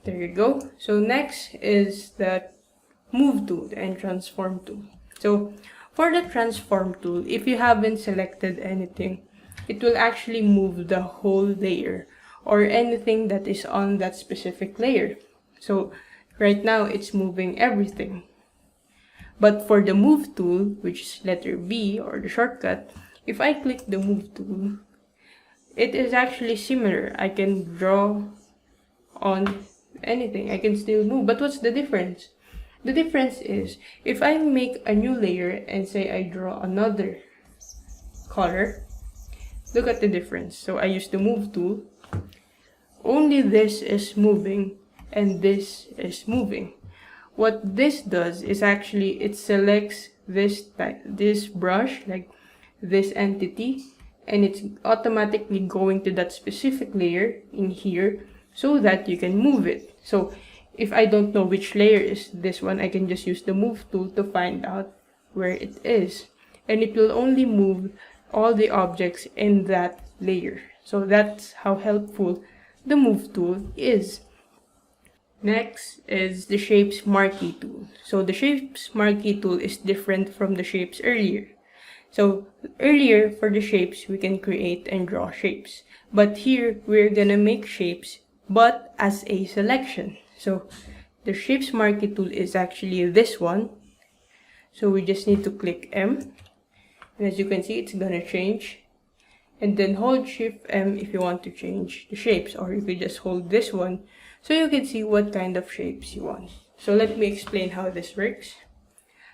there you go. So next is the move tool and transform tool. So for the transform tool, if you haven't selected anything, it will actually move the whole layer or anything that is on that specific layer. So right now it's moving everything. But for the move tool, which is letter B or the shortcut, if I click the move tool, it is actually similar. I can draw on anything. I can still move. But what's the difference? The difference is if I make a new layer and say I draw another color, look at the difference. So I use the move tool. Only this is moving and this is moving. What this does is actually it selects this brush, like this entity, and it's automatically going to that specific layer in here so that you can move it. So if I don't know which layer is this one, I can just use the move tool to find out where it is. And it will only move all the objects in that layer. So that's how helpful the move tool is. Next is the shapes marquee tool. So the shapes marquee tool is different from the shapes earlier. So earlier for the shapes, we can create and draw shapes. But here, we're gonna make shapes, but as a selection. So the shapes marquee tool is actually this one. So we just need to click M. And as you can see, it's gonna change. And then hold Shift M if you want to change the shapes, or you could just hold this one so you can see what kind of shapes you want. So let me explain how this works.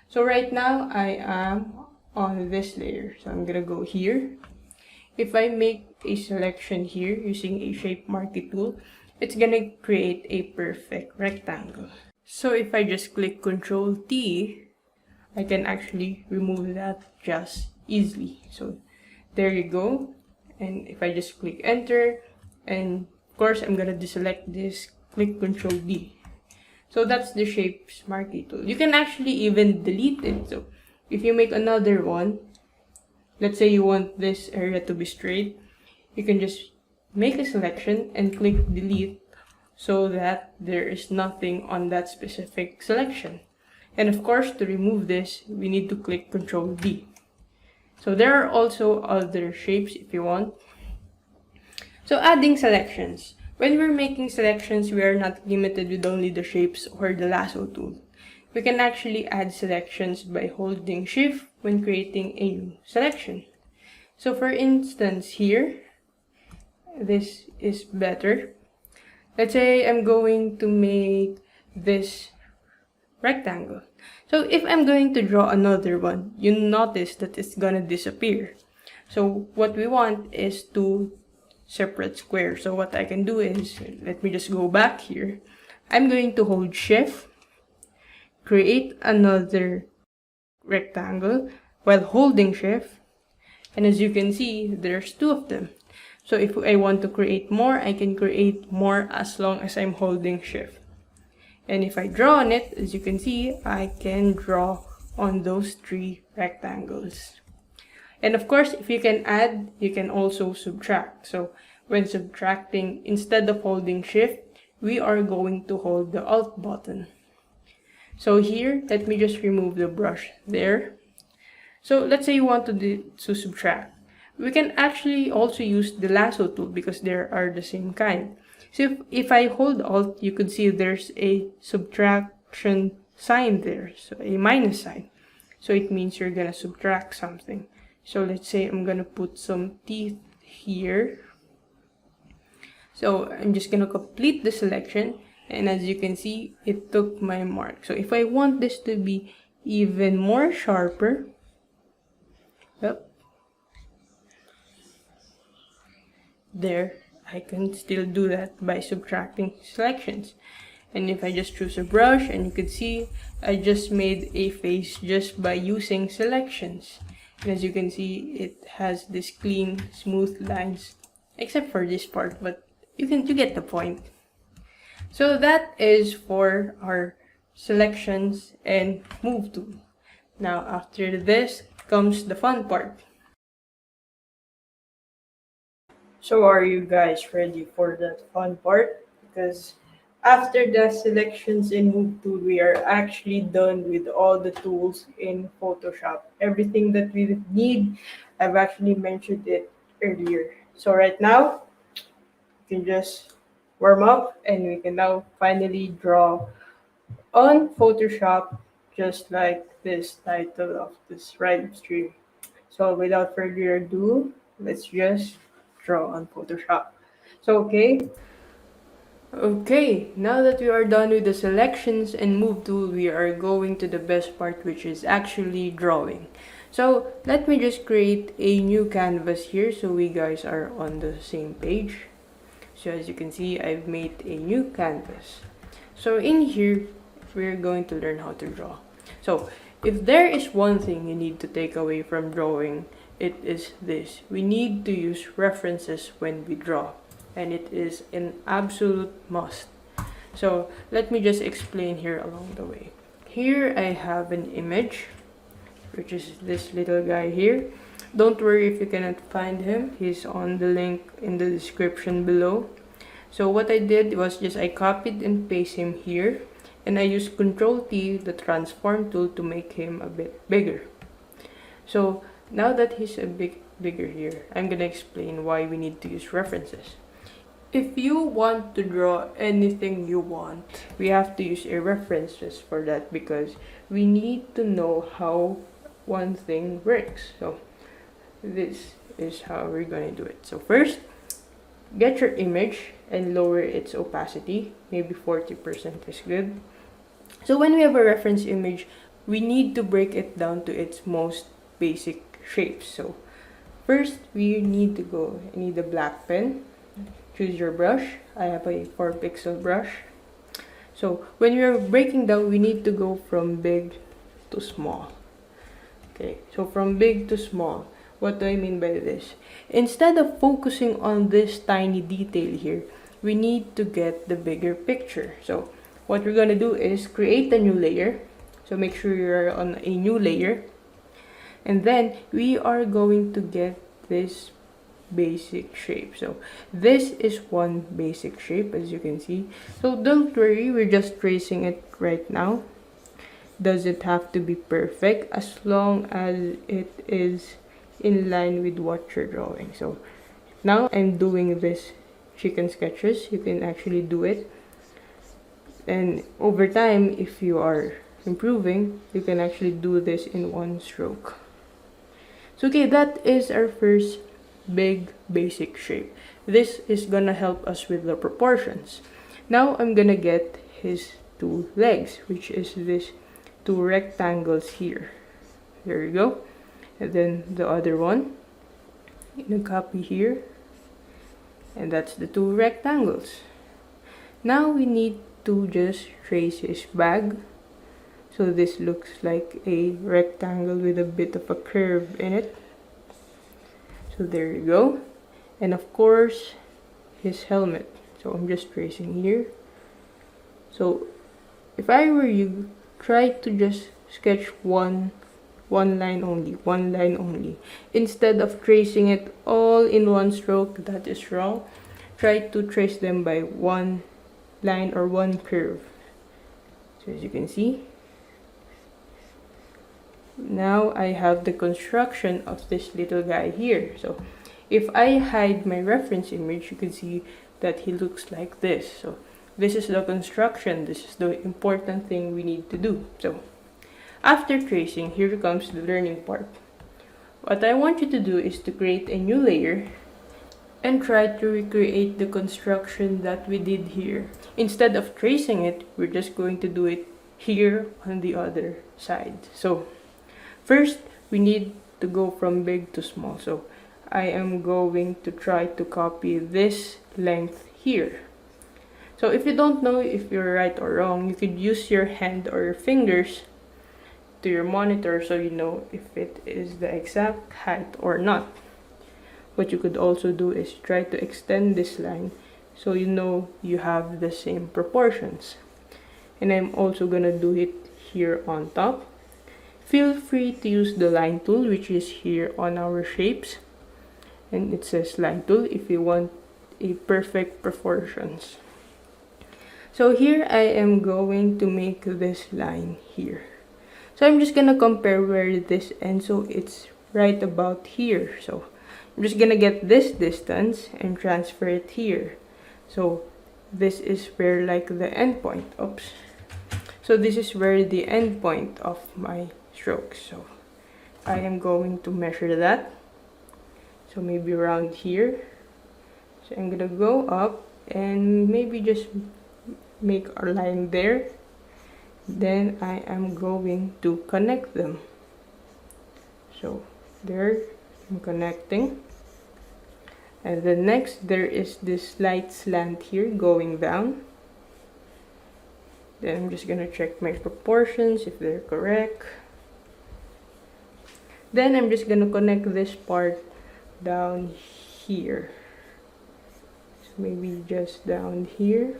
So right now I am on this layer, so I'm gonna go here. If I make a selection here using a shape marquee tool, it's gonna create a perfect rectangle. So if I just click Ctrl T, I can actually remove that just easily. So there you go. And if I just click enter, and of course I'm gonna deselect this, click Ctrl D. So that's the shapes marquee tool. You can actually even delete it. So if you make another one, let's say you want this area to be straight, you can just make a selection and click delete so that there is nothing on that specific selection. And of course, to remove this, we need to click Ctrl D. So there are also other shapes if you want. So adding selections. When we're making selections, we are not limited with only the shapes or the lasso tool. We can actually add selections by holding Shift when creating a new selection. So for instance here, this is better. Let's say I'm going to make this rectangle. So if I'm going to draw another one, you notice that it's gonna disappear. So what we want is two separate squares. So what I can do is, let me just go back here. I'm going to hold Shift, create another rectangle while holding Shift. And as you can see, there's two of them. So if I want to create more, I can create more as long as I'm holding Shift. And if I draw on it, as you can see, I can draw on those three rectangles. And of course, if you can add, you can also subtract. So when subtracting, instead of holding Shift, we are going to hold the Alt button. So here, let me just remove the brush there. So let's say you want to subtract. We can actually also use the lasso tool because they are the same kind. So if I hold Alt, you could see there's a subtraction sign there, so a minus sign. So it means you're gonna subtract something. So let's say I'm gonna put some teeth here. So I'm just gonna complete the selection, and as you can see, it took my mark. So if I want this to be even more sharper, yep, there, I can still do that by subtracting selections. And if I just choose a brush, and you can see I just made a face just by using selections. And as you can see, it has this clean, smooth lines, except for this part, but you get the point. So that is for our selections and move tool. Now after this comes the fun part. So are you guys ready for that fun part? Because after the selections in Move Tool, we are actually done with all the tools in Photoshop. Everything that we need, I've actually mentioned it earlier. So right now, you can just warm up and we can now finally draw on Photoshop just like this title of this rhyme stream. So without further ado, let's just draw on Photoshop. So okay, now that we are done with the selections and move tool, we are going to the best part, which is actually drawing. So let me just create a new canvas here so we guys are on the same page. So as you can see, I've made a new canvas. So in here, we're going to learn how to draw. So if there is one thing you need to take away from drawing, it is this. We need to use references when we draw, and it is an absolute must. So let me just explain here along the way. Here I have an image, which is this little guy here. Don't worry if you cannot find him. He's on the link in the description below. So what I did was just I copied and pasted him here, and I used Ctrl T, the transform tool, to make him a bit bigger. So now that he's a bit bigger here, I'm gonna explain why we need to use references. If you want to draw anything you want, we have to use a reference just for that because we need to know how one thing works. So this is how we're going to do it. So first, get your image and lower its opacity. Maybe 40% is good. So when we have a reference image, we need to break it down to its most basic shapes. So first, we need to go, I need a black pen. Choose your brush. I have a 4 pixel brush. So when you're breaking down, we need to go from big to small. Okay, so from big to small. What do I mean by this? Instead of focusing on this tiny detail here, we need to get the bigger picture. So what we're gonna do is create a new layer. So make sure you're on a new layer. And then we are going to get this basic shape. So this is one basic shape, as you can see. So don't worry, we're just tracing it right now. Doesn't have to be perfect as long as it is in line with what you're drawing. So now I'm doing this chicken sketches. You can actually do it, and over time, if you are improving, you can actually do this in one stroke. So okay, that is our first big basic shape. This is gonna help us with the proportions. Now I'm gonna get his two legs, which is this two rectangles here. There you go. And then the other one, you can copy here, and that's the two rectangles. Now we need to just trace his bag. So this looks like a rectangle with a bit of a curve in it. So there you go. And of course, his helmet. So I'm just tracing here. So if I were you, try to just sketch one line only. Instead of tracing it all in one stroke, that is wrong. Try to trace them by one line or one curve. So as you can see, now I have the construction of this little guy here. So if I hide my reference image, you can see that he looks like this. So this is the construction. This is the important thing we need to do. So after tracing, here comes the learning part. What I want you to do is to create a new layer and try to recreate the construction that we did here. Instead of tracing it, we're just going to do it here on the other side. So first, we need to go from big to small. So I am going to try to copy this length here. So if you don't know if you're right or wrong, you could use your hand or your fingers to your monitor so you know if it is the exact height or not. What you could also do is try to extend this line so you know you have the same proportions. And I'm also gonna do it here on top. Feel free to use the line tool, which is here on our shapes, and it says line tool if you want a perfect proportions. So here I am going to make this line here. So I'm just gonna compare where this ends, so it's right about here. So I'm just gonna get this distance and transfer it here. So this is where like the end point. Oops. So this is where the end point of my stroke. So I am going to measure that. So maybe around here. So I'm gonna go up and maybe just make a line there. Then I am going to connect them. So there, I'm connecting. And then next, there is this slight slant here going down. Then I'm just gonna check my proportions if they're correct. Then I'm just gonna connect this part down here. So maybe just down here.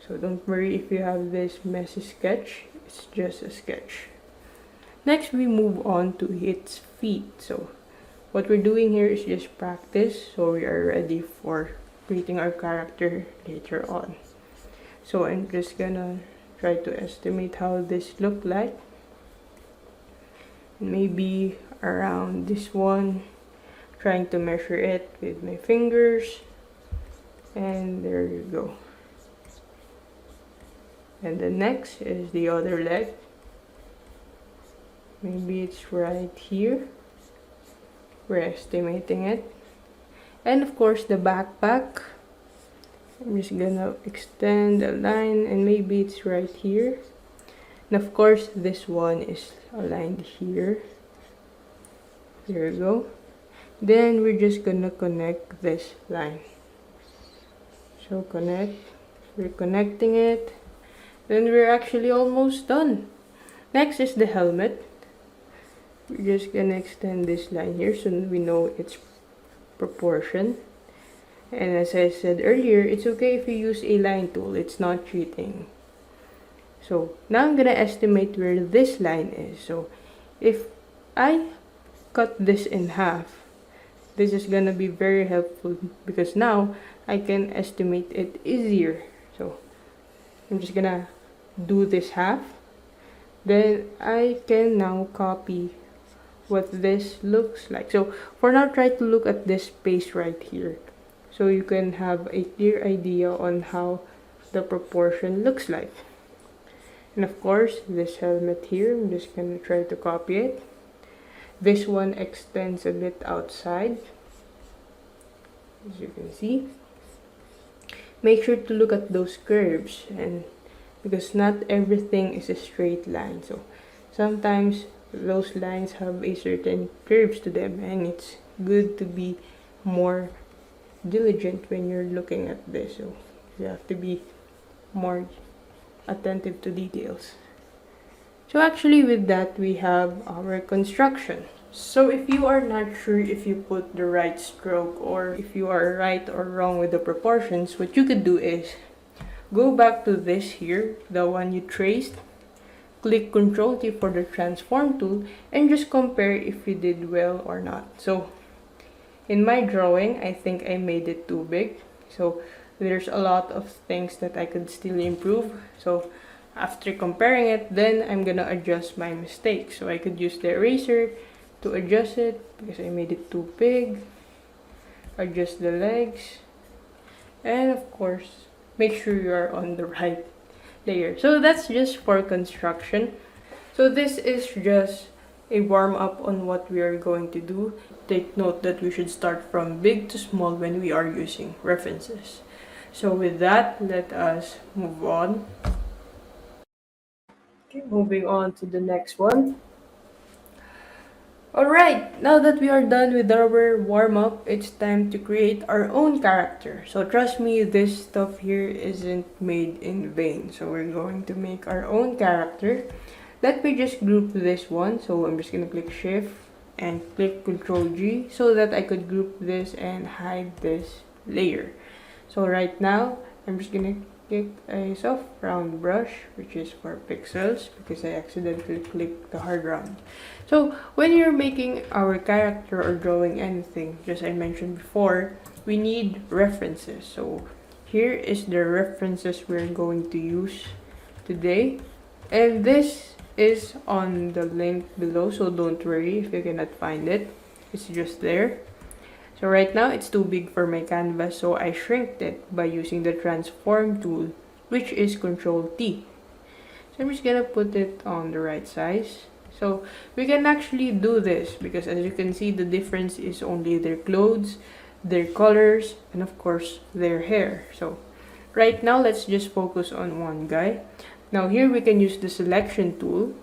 So don't worry if you have this messy sketch, it's just a sketch. Next, we move on to its feet. So what we're doing here is just practice, so we are ready for creating our character later on. So I'm just gonna try to estimate how this look like. Maybe around this one, trying to measure it with my fingers. And there you go. And the next is the other leg. Maybe it's right here. We're estimating it. And of course the backpack. I'm just gonna extend a line and maybe it's right here. And of course this one is aligned here. There you go. Then we're just gonna connect this line. So connect. We're connecting it. Then we're actually almost done. Next is the helmet. We're just gonna extend this line here so we know its proportion. And as I said earlier, it's okay if you use a line tool, it's not cheating. So now I'm gonna estimate where this line is. So if I cut this in half, this is gonna be very helpful because now I can estimate it easier. So I'm just gonna do this half. Then I can now copy what this looks like. So for now, try to look at this space right here so you can have a clear idea on how the proportion looks like. And of course this helmet here, I'm just gonna try to copy it. This one extends a bit outside, as you can see. Make sure to look at those curves, and because not everything is a straight line, so sometimes those lines have a certain curves to them, and it's good to be more diligent when you're looking at this. So you have to be more attentive to details. So actually with that we have our construction. So if you are not sure if you put the right stroke or if you are right or wrong with the proportions, what you could do is go back to this here, the one you traced, click Ctrl T for the transform tool, and just compare if you did well or not. So in my drawing, I think I made it too big. So there's a lot of things that I could still improve. So after comparing it, then I'm gonna adjust my mistake. So I could use the eraser to adjust it because I made it too big. Adjust the legs. And of course, make sure you are on the right layer. So that's just for construction. So this is just a warm up on what we are going to do. Take note that we should start from big to small when we are using references. So with that, let us move on. Okay, moving on to the next one. Alright, now that we are done with our warm-up, it's time to create our own character. So trust me, this stuff here isn't made in vain. So we're going to make our own character. Let me just group this one. So I'm just going to click Shift and click Ctrl G so that I could group this and hide this layer. So right now, I'm just going to click a soft round brush, which is for pixels because I accidentally clicked the hard round. So when you're making our character or drawing anything, just I mentioned before, we need references. So here is the references we're going to use today, and this is on the link below, so don't worry if you cannot find it, it's just there. So right now it's too big for my canvas, so I shrinked it by using the transform tool, which is Ctrl T. So I'm just gonna put it on the right size. So we can actually do this because as you can see, the difference is only their clothes, their colors, and of course their hair. So right now let's just focus on one guy. Now here we can use the selection tool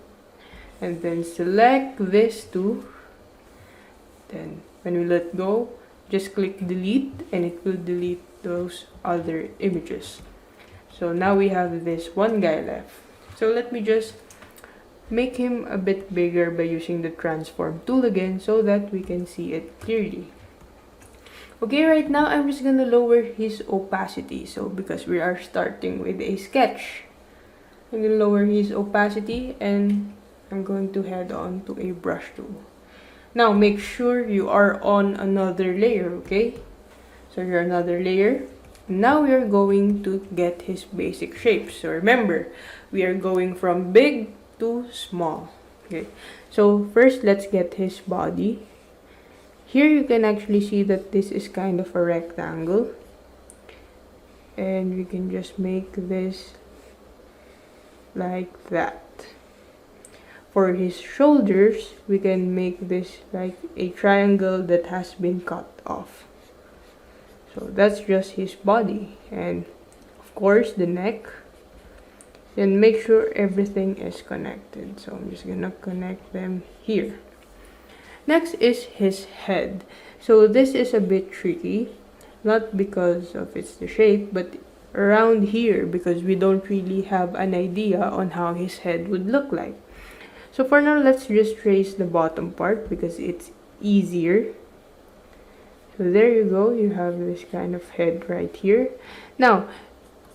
and then select this two. Then when we let go, just click delete and it will delete those other images. So now we have this one guy left. So let me just make him a bit bigger by using the transform tool again so that we can see it clearly. Okay, right now I'm just gonna lower his opacity. So because we are starting with a sketch, I'm gonna lower his opacity and I'm going to head on to a brush tool. Now make sure you are on another layer, okay? So you're another layer. Now we are going to get his basic shapes. So remember, we are going from big to small. Okay. So first let's get his body. Here you can actually see that this is kind of a rectangle, and we can just make this like that. For his shoulders, we can make this like a triangle that has been cut off. So that's just his body, and of course the neck. Then make sure everything is connected. So I'm just gonna connect them here. Next is his head. So this is a bit tricky, not because of its the shape, but around here because we don't really have an idea on how his head would look like. So for now, let's just trace the bottom part because it's easier. So there you go, you have this kind of head right here. Now,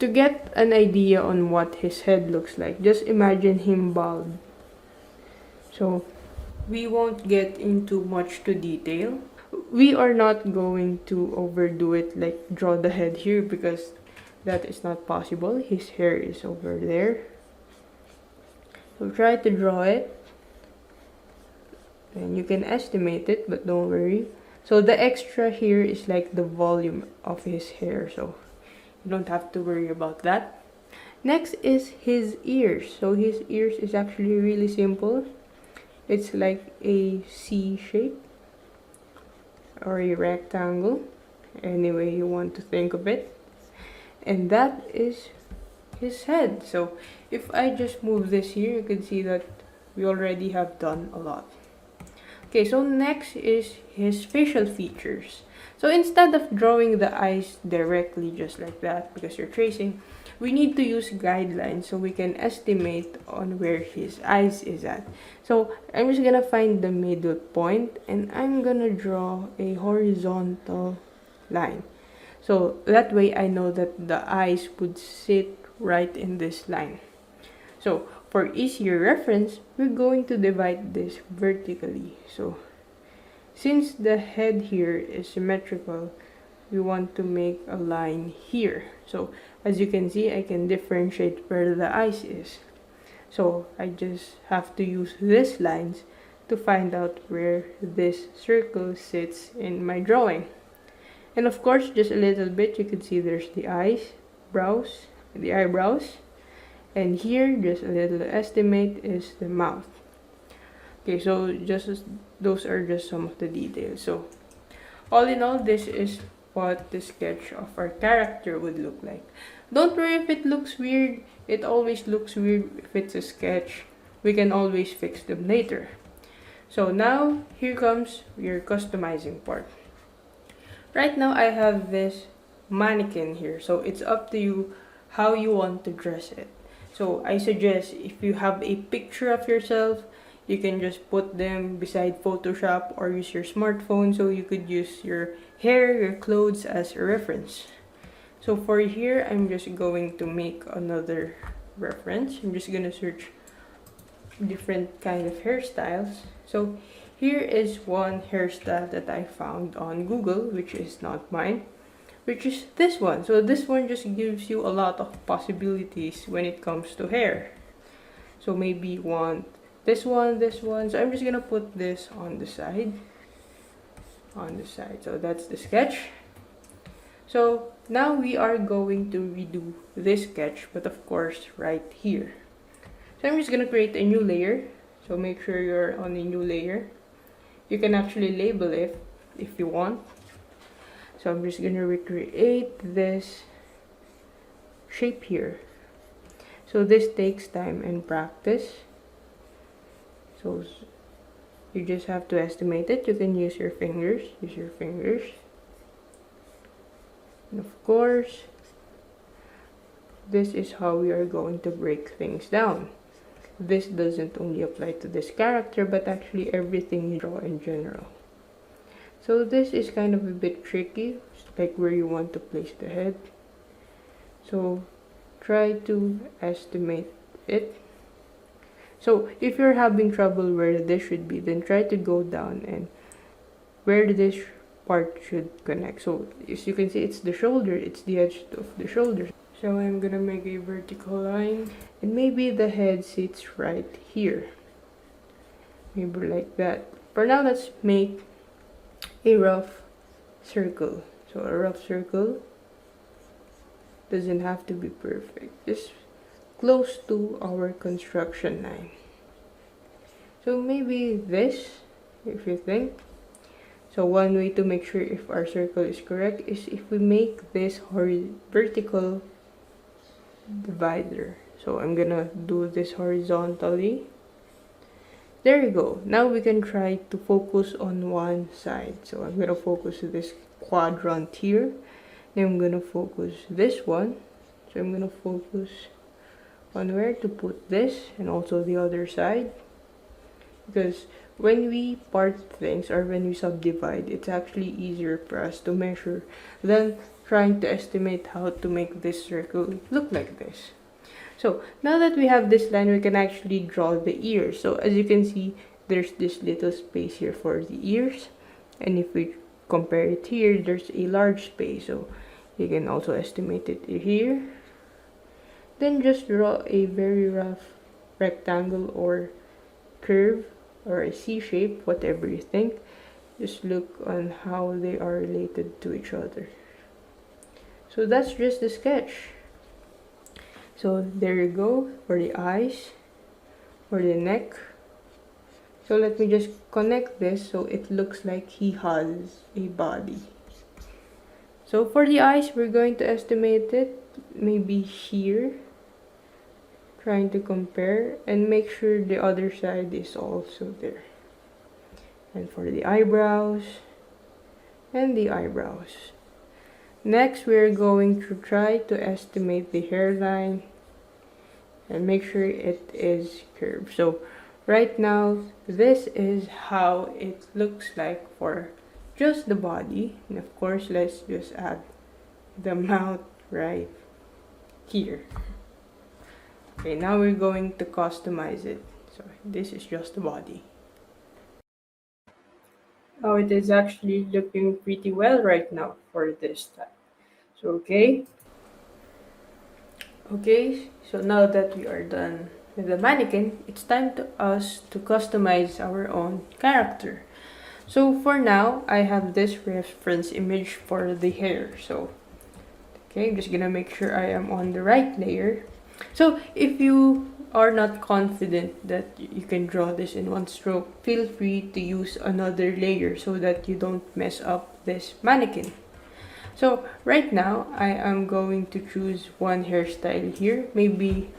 to get an idea on what his head looks like, just imagine him bald. So we won't get into much to detail. We are not going to overdo it, like draw the head here, because that is not possible. His hair is over there. So try to draw it. And you can estimate it, but don't worry. So the extra here is like the volume of his hair, so you don't have to worry about that. Next is his ears. So his ears is actually really simple. It's like a C shape or a rectangle, any way you want to think of it. And that is his head. So if I just move this here, you can see that we already have done a lot. Okay, so next is his facial features. So instead of drawing the eyes directly just like that, because you're tracing, we need to use guidelines so we can estimate on where his eyes is at. So I'm just gonna find the middle point and I'm gonna draw a horizontal line. So that way I know that the eyes would sit right in this line. So for easier reference, we're going to divide this vertically. So since the head here is symmetrical, we want to make a line here. So as you can see, I can differentiate where the eyes is. So I just have to use these lines to find out where this circle sits in my drawing. And of course, just a little bit, you can see there's the the eyebrows. And here, just a little estimate is the mouth. Okay, so those are just some of the details. So all in all, this is what the sketch of our character would look like. Don't worry if it looks weird. It always looks weird if it's a sketch. We can always fix them later. So now, here comes your customizing part. Right now, I have this mannequin here. So it's up to you how you want to dress it. So I suggest if you have a picture of yourself, you can just put them beside Photoshop or use your smartphone so you could use your hair, your clothes as a reference. So for here, I'm just going to make another reference. I'm just going to search different kind of hairstyles. So here is one hairstyle that I found on Google, which is not mine, which is this one. So this one just gives you a lot of possibilities when it comes to hair. So maybe you want this one. So I'm just gonna put this on the side. So that's the sketch. So now we are going to redo this sketch, but of course right here. So I'm just gonna create a new layer. So make sure you're on a new layer. You can actually label it if you want. So I'm just gonna recreate this shape here. So this takes time and practice. So you just have to estimate it. You can use your fingers. And of course, this is how we are going to break things down. This doesn't only apply to this character, but actually everything you draw in general. So this is kind of a bit tricky, like where you want to place the head. So try to estimate it. So if you're having trouble where this should be, then try to go down and where this part should connect. So as you can see, it's the shoulder, it's the edge of the shoulder. So I'm gonna make a vertical line, and maybe the head sits right here. Maybe like that. For now, let's make a rough circle. So a rough circle doesn't have to be perfect, just close to our construction line. So maybe this, if you think. So one way to make sure if our circle is correct is if we make this vertical divider. So I'm gonna do this horizontally. There you go. Now we can try to focus on one side. So I'm gonna focus this quadrant here. Then I'm gonna focus this one. So I'm gonna focus on where to put this and also the other side. Because when we part things or when we subdivide, it's actually easier for us to measure than trying to estimate how to make this circle look like this. So now that we have this line, we can actually draw the ears. So as you can see, there's this little space here for the ears. And if we compare it here, there's a large space. So you can also estimate it here. Then just draw a very rough rectangle or curve or a C shape, whatever you think. Just look on how they are related to each other. So that's just the sketch. So there you go for the eyes, for the neck. So let me just connect this so it looks like he has a body. So for the eyes, we're going to estimate it maybe here, trying to compare and make sure the other side is also there. And for the eyebrows and the eyebrows. Next, we're going to try to estimate the hairline and make sure it is curved. So right now, this is how it looks like for just the body. And of course, let's just add the mouth right here. Okay, now we're going to customize it. So this is just the body. Oh, it is actually looking pretty well right now for this time. So okay, so now that we are done with the mannequin, it's time to us to customize our own character. So for now, I have this reference image for the hair. So okay, I'm just gonna make sure I am on the right layer. So if you are not confident that you can draw this in one stroke, feel free to use another layer so that you don't mess up this mannequin. So right now, I am going to choose one hairstyle here. Maybe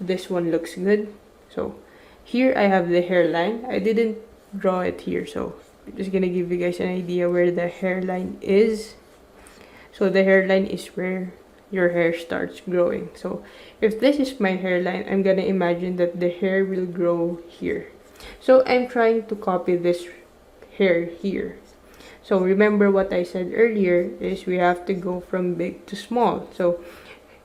this one looks good. So here I have the hairline. I didn't draw it here, so I'm just gonna give you guys an idea where the hairline is. So the hairline is where your hair starts growing. So if this is my hairline, I'm gonna imagine that the hair will grow here. So I'm trying to copy this hair here. So remember what I said earlier is we have to go from big to small. So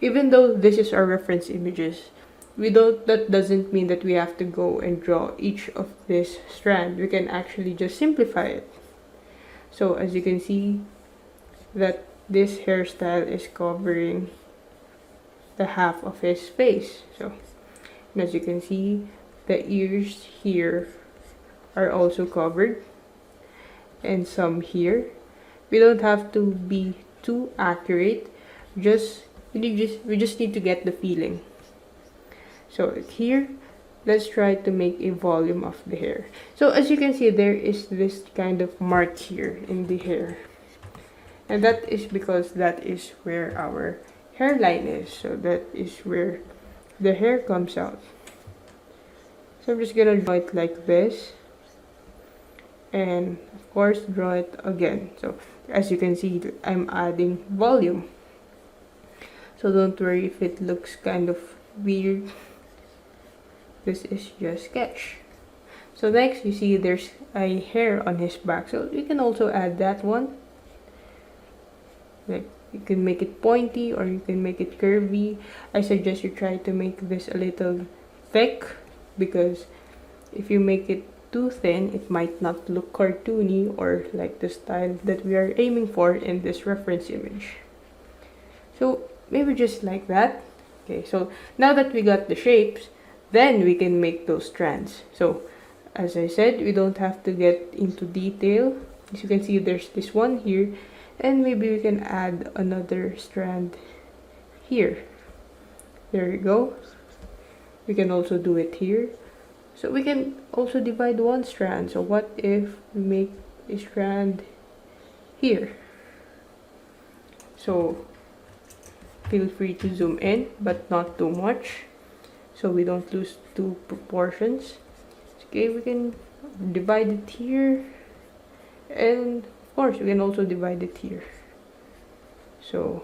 even though this is our reference images, that doesn't mean that we have to go and draw each of this strand. We can actually just simplify it. So as you can see that this hairstyle is covering the half of his face. So and as you can see, the ears here are also covered and some here. We don't have to be too accurate, we just need to get the feeling. So here, let's try to make a volume of the hair. So as you can see, there is this kind of mark here in the hair, and that is because that is where our hairline is. So that is where the hair comes out. So I'm just gonna draw it like this, and of course draw it again. So as you can see, I'm adding volume. So don't worry if it looks kind of weird. This is just sketch. So next, you see there's a hair on his back. So you can also add that one. Like you can make it pointy or you can make it curvy. I suggest you try to make this a little thick, because if you make it too thin, it might not look cartoony or like the style that we are aiming for in this reference image. So maybe just like that. Okay, so now that we got the shapes, then we can make those strands. So as I said, we don't have to get into detail. As you can see, there's this one here, and maybe we can add another strand here. There you go. We can also do it here. So we can also divide one strand. So what if we make a strand here? So feel free to zoom in, but not too much, so we don't lose two proportions. Okay, we can divide it here, and of course we can also divide it here. So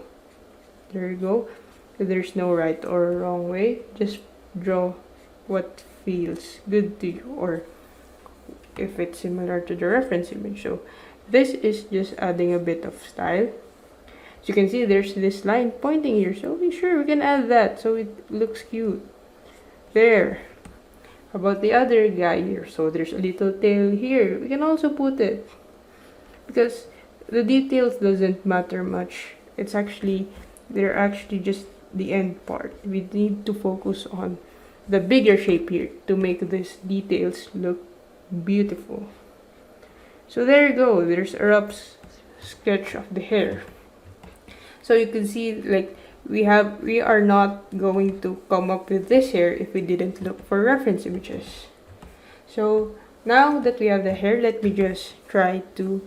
there you go. There's no right or wrong way. Just draw what feels good to you, or if it's similar to the reference image. So this is just adding a bit of style. As you can see, there's this line pointing here, so sure we can add that so it looks cute. There. How about the other guy here? So there's a little tail here. We can also put it, because the details doesn't matter much. They're actually just the end part. We need to focus on the bigger shape here to make these details look beautiful. So there you go. There's a rough sketch of the hair. So you can see, like, we are not going to come up with this hair if we didn't look for reference images. So now that we have the hair, let me just try to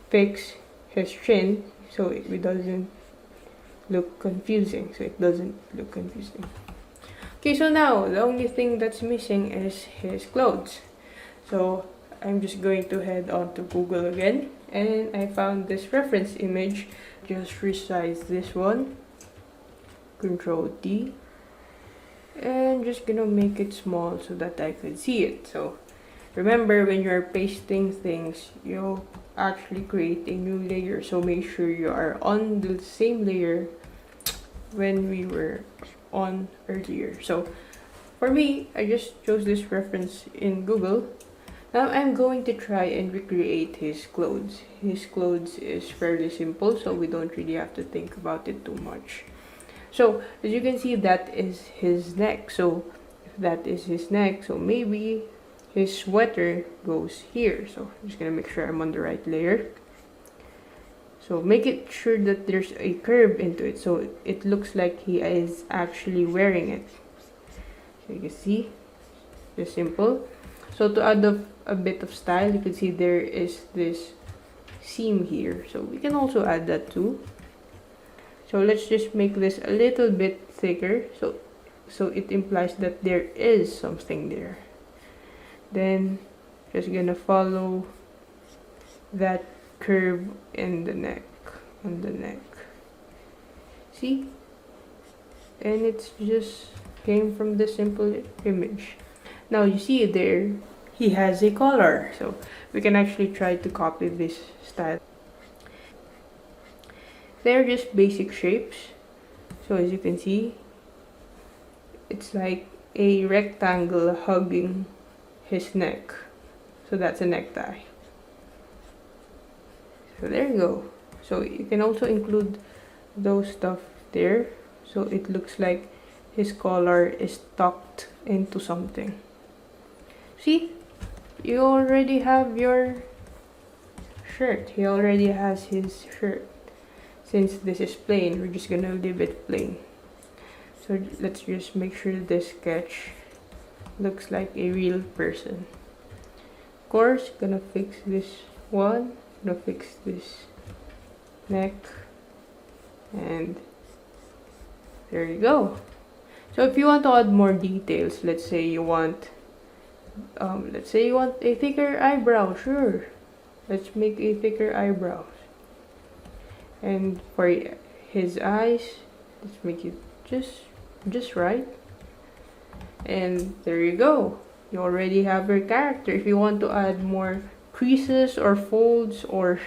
fix his chin so it doesn't look confusing. Okay, so now the only thing that's missing is his clothes. So I'm just going to head on to Google again, and I found this reference image. Just resize this one, Control T, and just gonna make it small so that I could see it. So remember, when you're pasting things, you'll actually create a new layer, so make sure you are on the same layer when we were on earlier. So for me, I just chose this reference in Google. Now I'm going to try and recreate his clothes. His clothes is fairly simple, so we don't really have to think about it too much. So as you can see, that is his neck. So if that is his neck, so maybe his sweater goes here. So I'm just gonna make sure I'm on the right layer. So make it sure that there's a curve into it, so it looks like he is actually wearing it. So you can see, just simple. So to add a bit of style, you can see there is this seam here. So we can also add that too. So let's just make this a little bit thicker, so it implies that there is something there. Then just gonna follow that curve in the neck, on the neck. See? And it's just came from the simple image. Now you see there, he has a collar. So we can actually try to copy this style. They're just basic shapes. So as you can see, it's like a rectangle hugging his neck. So that's a necktie. So there you go. So you can also include those stuff there, so it looks like his collar is tucked into something. See, you already have your shirt. He already has his shirt. Since this is plain, we're just gonna leave it plain. So let's just make sure this sketch looks like a real person. Of course, gonna fix this one, gonna fix this neck, and there you go. So if you want to add more details, let's say you want a thicker eyebrow, sure, let's make a thicker eyebrow. And for his eyes, let's make it just right. And there you go. You already have your character. If you want to add more creases or folds or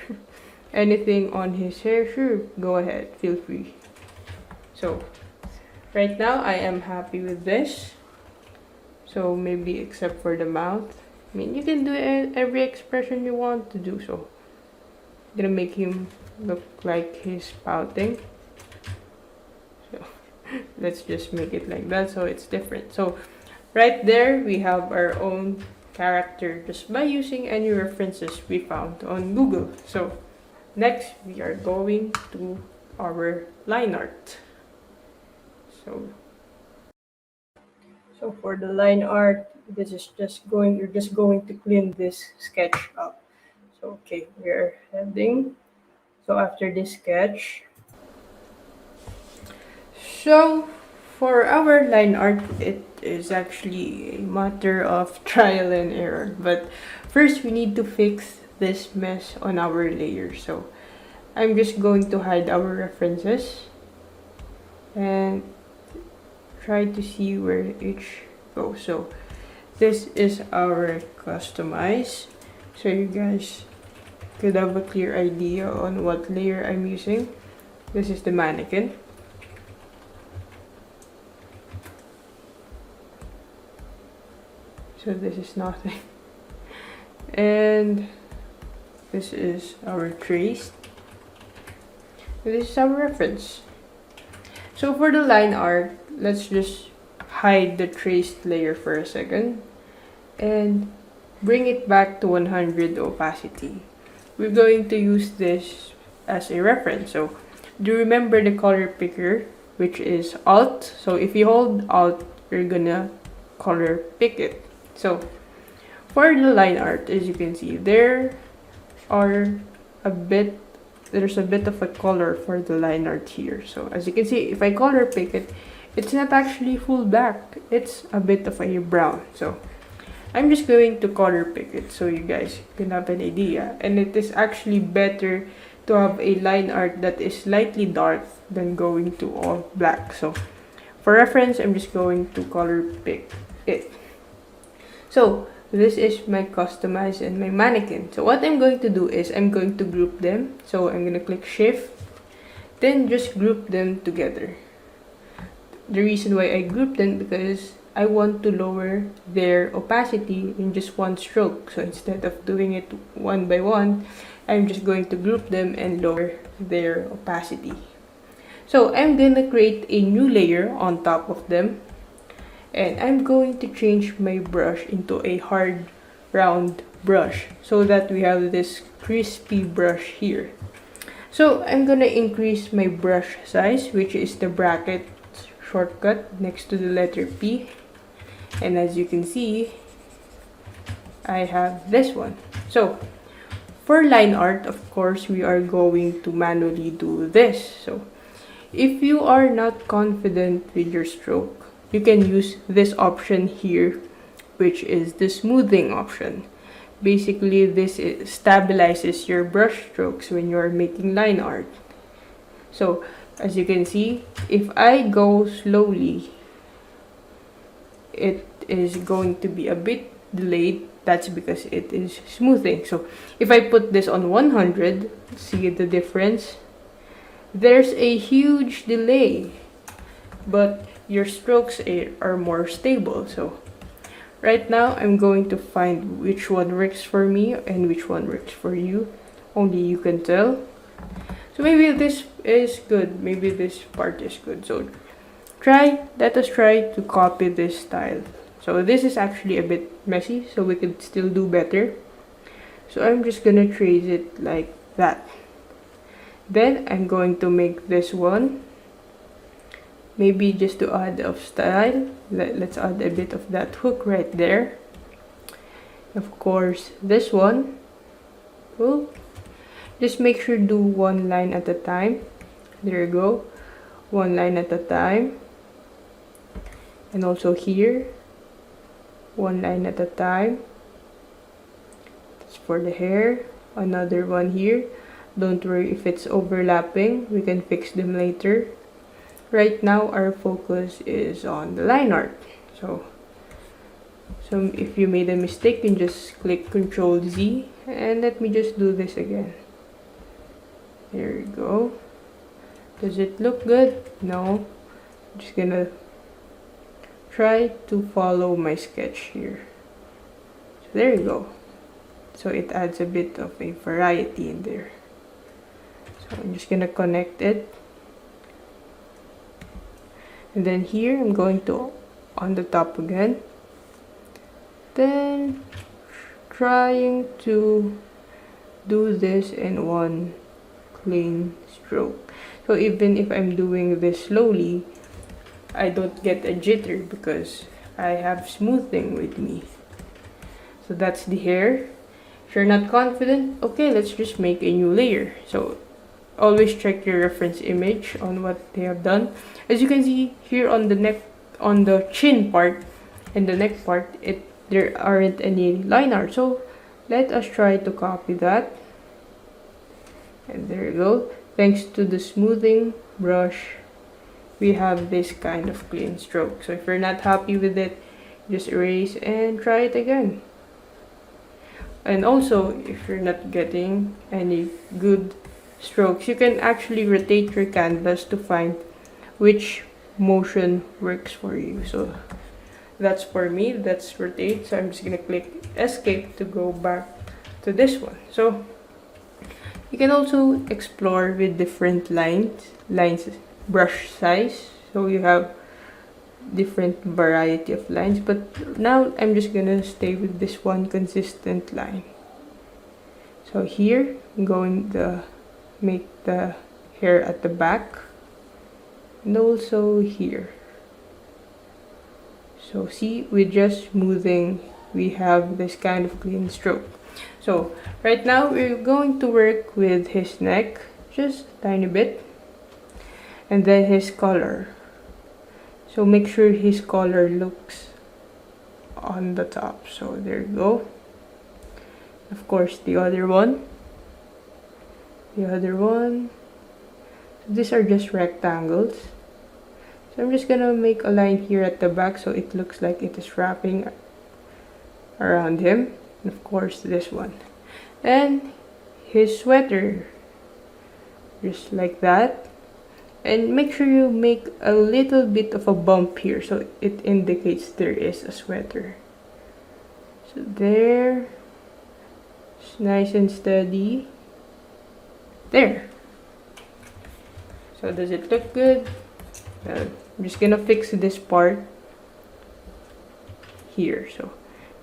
anything on his hair, sure, go ahead, feel free. So right now I am happy with this. So maybe except for the mouth. I mean, you can do every expression you want to do. So I'm gonna make him look like he's pouting. So let's just make it like that so it's different. So right there we have our own character just by using any references we found on Google. So next we are going to our line art. So So for the line art, this is just going, you're just going to clean this sketch up. So okay, we're heading. So after this sketch, So, for our line art, it is actually a matter of trial and error. But first, we need to fix this mess on our layer. So, I'm just going to hide our references and try to see where each goes. So, this is our customize. So, you guys could have a clear idea on what layer I'm using. This is the mannequin. So this is nothing. And this is our trace. This is our reference. So for the line art, let's just hide the traced layer for a second and bring it back to 100 opacity. We're going to use this as a reference. So do you remember the color picker, which is Alt? So if you hold Alt, you're gonna color pick it. So for the line art, as you can see, there's a bit of a color for the line art here. So as you can see, if I color pick it, it's not actually full black, it's a bit of a brown. So I'm just going to color pick it so you guys can have an idea. And it is actually better to have a line art that is slightly dark than going to all black. So for reference, I'm just going to color pick it. So this is my customize and my mannequin. So what I'm going to do is I'm going to group them. So I'm going to click shift, then just group them together. The reason why I group them because I want to lower their opacity in just one stroke. So instead of doing it one by one, I'm just going to group them and lower their opacity. So I'm going to create a new layer on top of them. And I'm going to change my brush into a hard round brush so that we have this crispy brush here. So I'm gonna increase my brush size, which is the bracket shortcut next to the letter P. And as you can see, I have this one. So for line art, of course, we are going to manually do this. So if you are not confident with your stroke, you can use this option here, which is the smoothing option. Basically, this stabilizes your brush strokes when you're making line art. So as you can see, if I go slowly, it is going to be a bit delayed. That's because it is smoothing. So if I put this on 100, see the difference? There's a huge delay, but your strokes are more stable. So right now I'm going to find which one works for me and which one works for you. Only you can tell. So maybe this is good, maybe this part is good. So let us try to copy this style. So this is actually a bit messy, so we could still do better. So I'm just gonna trace it like that. Then I'm going to make this one. Maybe just to add of style, let's add a bit of that hook right there. Of course, this one. Well, just make sure do one line at a time. There you go. One line at a time. And also here, one line at a time. That's for the hair. Another one here. Don't worry if it's overlapping, we can fix them later. Right now our focus is on the line art. So if you made a mistake, you can just click Ctrl Z and let me just do this again. There you go. Does it look good? No. I'm just gonna try to follow my sketch here. So there you go. So it adds a bit of a variety in there. So I'm just gonna connect it. And then here I'm going to on the top again. Then trying to do this in one clean stroke. So even if I'm doing this slowly, I don't get a jitter because I have smoothing with me. So that's the hair. If you're not confident, okay, let's just make a new layer. So always check your reference image on what they have done. As you can see here on the neck, on the chin part and the neck part, there aren't any line art. So let us try to copy that. And there you go. Thanks to the smoothing brush, we have this kind of clean stroke. So if you're not happy with it, just erase and try it again. And also, if you're not getting any good strokes, you can actually rotate your canvas to find which motion works for you. So that's for me, that's rotate. So I'm just gonna click escape to go back to this one. So you can also explore with different lines brush size. So you have different variety of lines, but now I'm just gonna stay with this one consistent line. So here I'm going to make the hair at the back and also here. So see, with just smoothing, we have this kind of clean stroke. So right now we're going to work with his neck just a tiny bit, and then his collar. So make sure his collar looks on the top. So there you go. Of course, the other one. So these are just rectangles. So I'm just gonna make a line here at the back so it looks like it is wrapping around him. And of course, this one. And his sweater. Just like that. And make sure you make a little bit of a bump here so it indicates there is a sweater. So there, it's nice and steady. There. So does it look good? I'm just gonna fix this part here. So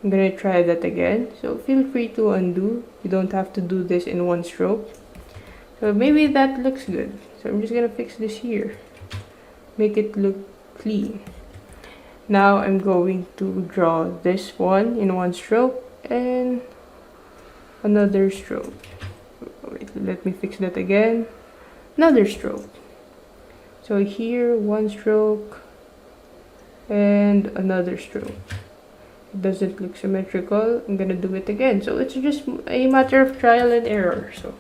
I'm gonna try that again. So feel free to undo. You don't have to do this in one stroke. So maybe that looks good. So I'm just gonna fix this here. Make it look clean. Now I'm going to draw this one in one stroke and another stroke. Wait, let me fix that again. Another stroke. So here, one stroke and another stroke. It doesn't look symmetrical. I'm gonna do it again. So it's just a matter of trial and error. So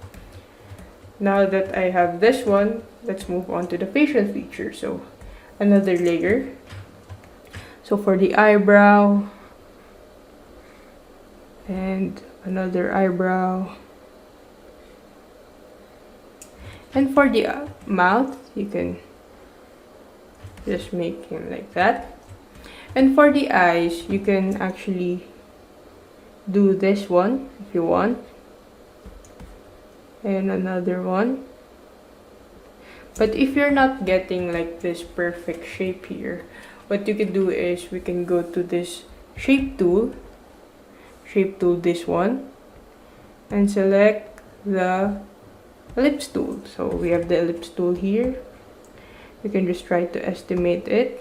now that I have this one, let's move on to the facial feature. So another layer. So for the eyebrow and another eyebrow. And for the mouth, you can just make him like that. And for the eyes, you can actually do this one if you want. And another one. But if you're not getting like this perfect shape here, what you can do is we can go to this shape tool, this one, and select the ellipse tool. So we have the ellipse tool here. You can just try to estimate it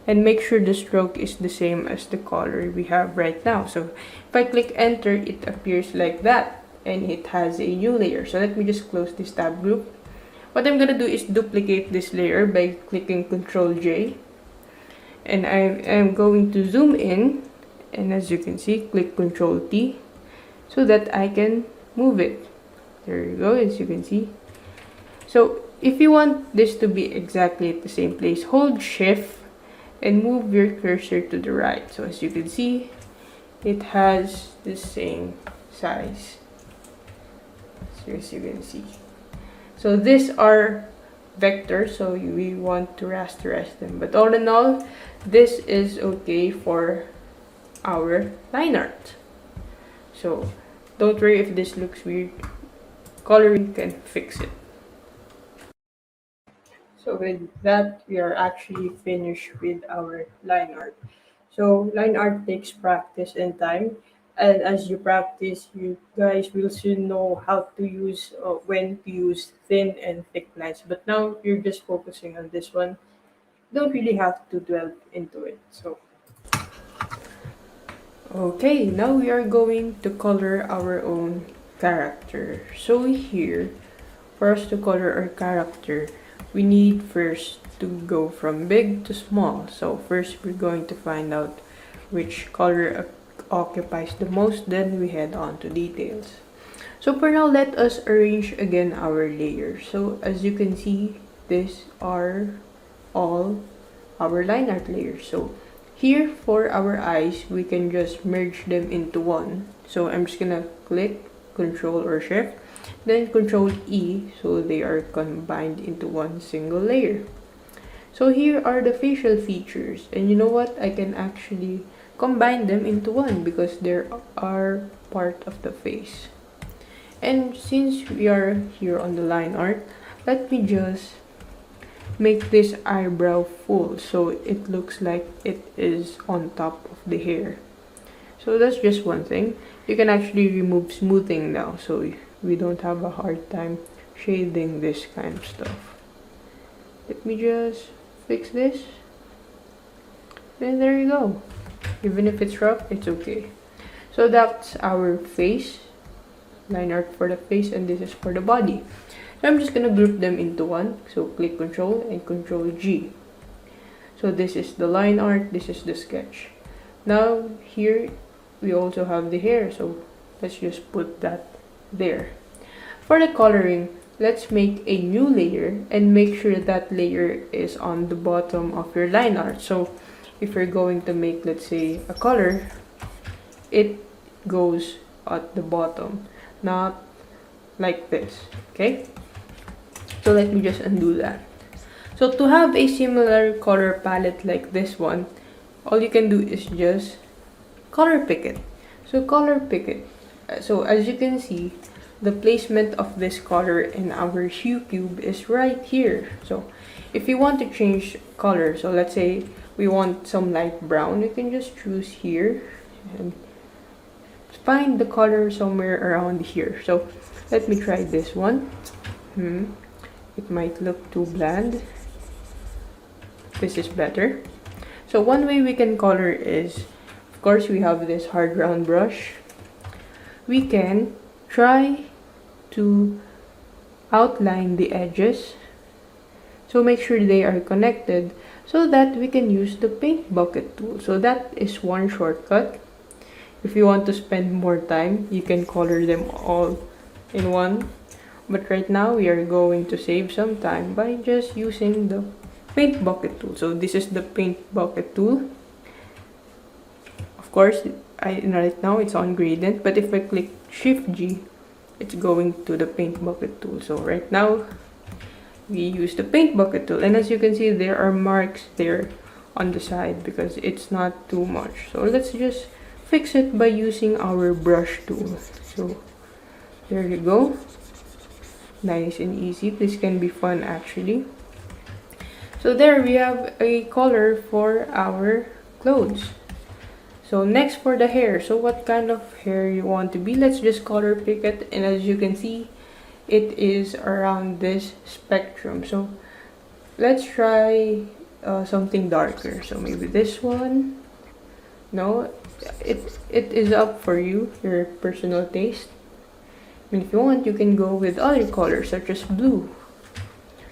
and make sure the stroke is the same as the color we have right now. So if I click enter, it appears like that and it has a new layer. So let me just close this tab group. What I'm gonna do is duplicate this layer by clicking Ctrl J, and I am going to zoom in, and as you can see, click Ctrl T so that I can move it. There you go, as you can see. So if you want this to be exactly at the same place, hold shift and move your cursor to the right. So as you can see, it has the same size. So as you can see. So these are vectors, so we want to rasterize them. But all in all, this is okay for our line art. So don't worry if this looks weird. Coloring can fix it. So with that, we are actually finished with our line art. So line art takes practice and time, And as you practice, you guys will soon know how to use, when to use thin and thick lines. But now you're just focusing on this one. Don't really have to delve into it. So Okay, now we are going to color our own character. So here, for us to color our character, we need first to go from big to small. So first we're going to find out which color occupies the most, then we head on to details. So for now, let us arrange again our layers. So as you can see, these are all our line art layers. So here for our eyes, we can just merge them into one. So I'm just gonna click Control or Shift, then Control E, so they are combined into one single layer. So here are the facial features, and you know what? I can actually combine them into one because they are part of the face. And since we are here on the line art, let me just make this eyebrow full so it looks like it is on top of the hair. So that's just one thing. You can actually remove smoothing now, so we don't have a hard time shading this kind of stuff. Let me just fix this, and there you go. Even if it's rough, it's okay. So that's our face, line art for the face, and this is for the body. So I'm just gonna group them into one. So click Control and Control G. So this is the line art, this is the sketch. Now here we also have the hair, so let's just put that there. For the coloring, let's make a new layer and make sure that layer is on the bottom of your line art. So if you're going to make, let's say, a color, it goes at the bottom, not like this, okay? So let me just undo that. So to have a similar color palette like this one, all you can do is just color pick it. So color pick it. So as you can see, the placement of this color in our hue cube is right here. So if you want to change color, so let's say we want some light brown, you can just choose here and find the color somewhere around here. So let me try this one. It might look too bland. This is better. So one way we can color is, of course, we have this hard round brush. We can try to outline the edges, so make sure they are connected so that we can use the paint bucket tool. So that is one shortcut. If you want to spend more time, you can color them all in one, but right now we are going to save some time by just using the paint bucket tool. So this is the paint bucket tool. Of course, right now it's on gradient, but if I click Shift G, it's going to the paint bucket tool. So right now we use the paint bucket tool, and as you can see, there are marks there on the side because it's not too much. So let's just fix it by using our brush tool. So there you go, nice and easy. This can be fun actually. So there we have a color for our clothes. So next for the hair. So what kind of hair you want to be, let's just color pick it, and as you can see, it is around this spectrum. So let's try something darker. So maybe this one. No, it is up for you, your personal taste. I mean, if you want, you can go with other colors such as blue.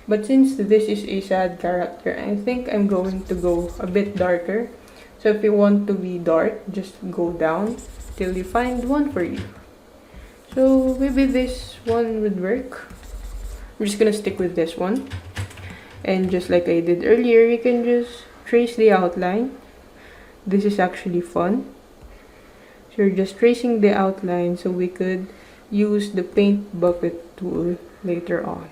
But since this is a sad character, I think I'm going to go a bit darker. So if you want to be dark, just go down till you find one for you. So maybe this one would work. I'm just gonna stick with this one. And just like I did earlier, you can just trace the outline. This is actually fun. So you're just tracing the outline so we could use the paint bucket tool later on.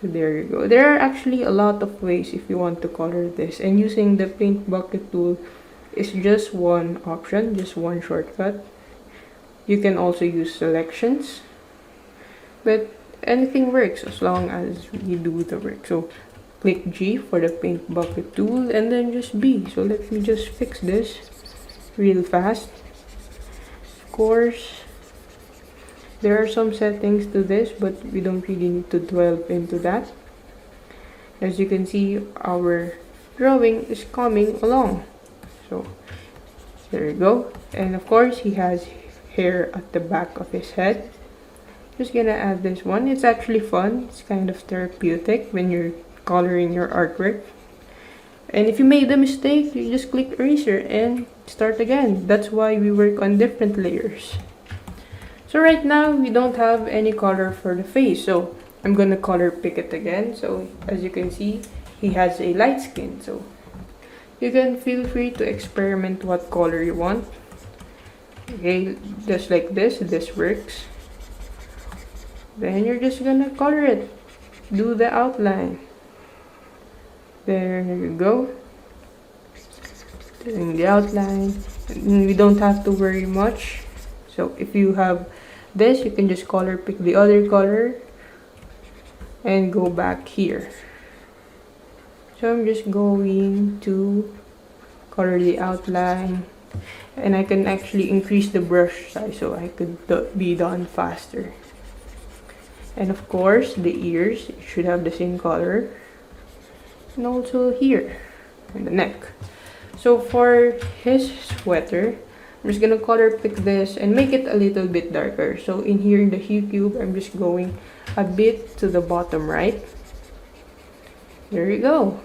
So there you go. There are actually a lot of ways if you want to color this, and using the paint bucket tool is just one option, just one shortcut. You can also use selections, but anything works as long as you do the work. So click G for the paint bucket tool and then just B. So let me just fix this real fast. course, there are some settings to this, but we don't really need to dwell into that. As you can see, our drawing is coming along. So there you go. And of course, he has hair at the back of his head. Just gonna add this one. It's actually fun. It's kind of therapeutic when you're coloring your artwork. And if you made a mistake, you just click eraser and start again. That's why we work on different layers. So right now, we don't have any color for the face. So I'm gonna color pick it again. So as you can see, he has a light skin. So you can feel free to experiment what color you want. Okay, just like this works. Then you're just gonna color it. Do the outline. There you go. Doing the outline. We don't have to worry much. So if you have this, you can just color pick the other color and go back here. So I'm just going to color the outline, and I can actually increase the brush size so I could be done faster. And of course, the ears should have the same color. And also here, and the neck. So for his sweater, I'm just gonna color pick this and make it a little bit darker. So in here in the hue cube, I'm just going a bit to the bottom right. There you go.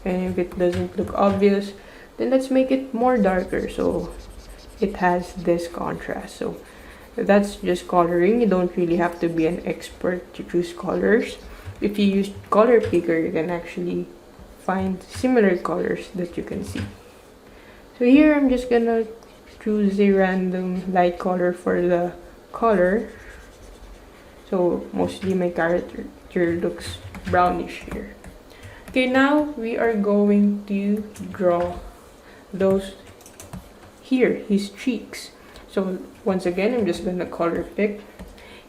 And if it doesn't look obvious, then let's make it more darker so it has this contrast. So that's just coloring. You don't really have to be an expert to choose colors. If you use color picker, you can actually find similar colors that you can see. So here I'm just gonna choose a random light color for the color. So mostly my character looks brownish here. Okay, now we are going to draw those here, his cheeks. So once again, I'm just gonna color pick.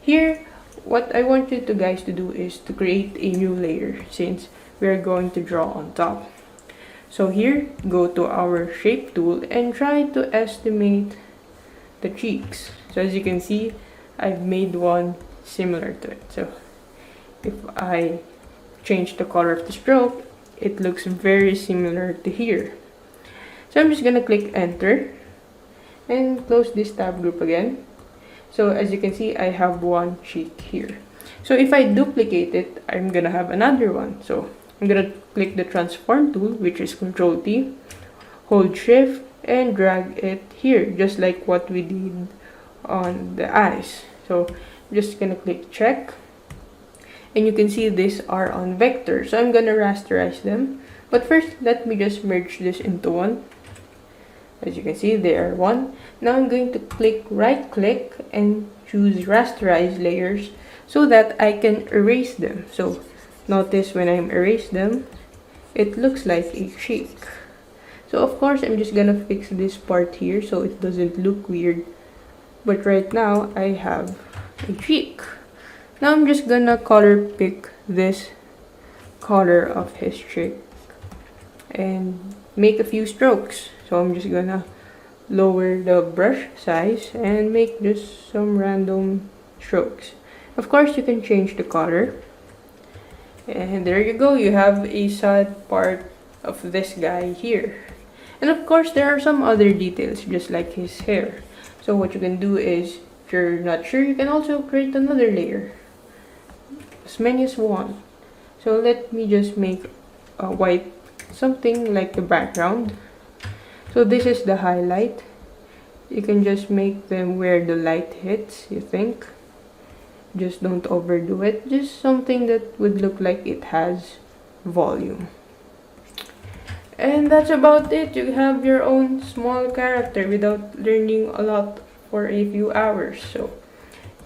Here, what I want you to guys to do is to create a new layer since we're going to draw on top. So here, go to our shape tool and try to estimate the cheeks. So as you can see, I've made one similar to it. So if I change the color of the stroke, it looks very similar to here. So I'm just gonna click enter and close this tab group again. So as you can see, I have one cheek here. So if I duplicate it, I'm gonna have another one. So I'm gonna click the transform tool, which is Ctrl T, hold shift and drag it here, just like what we did on the eyes. So I'm just gonna click check, and you can see these are on vector. So I'm gonna rasterize them. But first, let me just merge this into one. As you can see, they are one. Now I'm going to right click and choose rasterize layers so that I can erase them. So notice when I erase them, it looks like a cheek. So of course, I'm just gonna fix this part here so it doesn't look weird. But right now, I have a cheek. Now I'm just gonna color pick this color of his cheek and make a few strokes. So I'm just gonna lower the brush size and make just some random strokes. Of course, you can change the color. And there you go, you have a side part of this guy here. And of course, there are some other details, just like his hair. So what you can do is, if you're not sure, you can also create another layer. As many as you want. So let me just make a white, something like the background. So this is the highlight. You can just make them where the light hits, you think. Just don't overdo it. Just something that would look like it has volume. And that's about it. You have your own small character without learning a lot for a few hours. So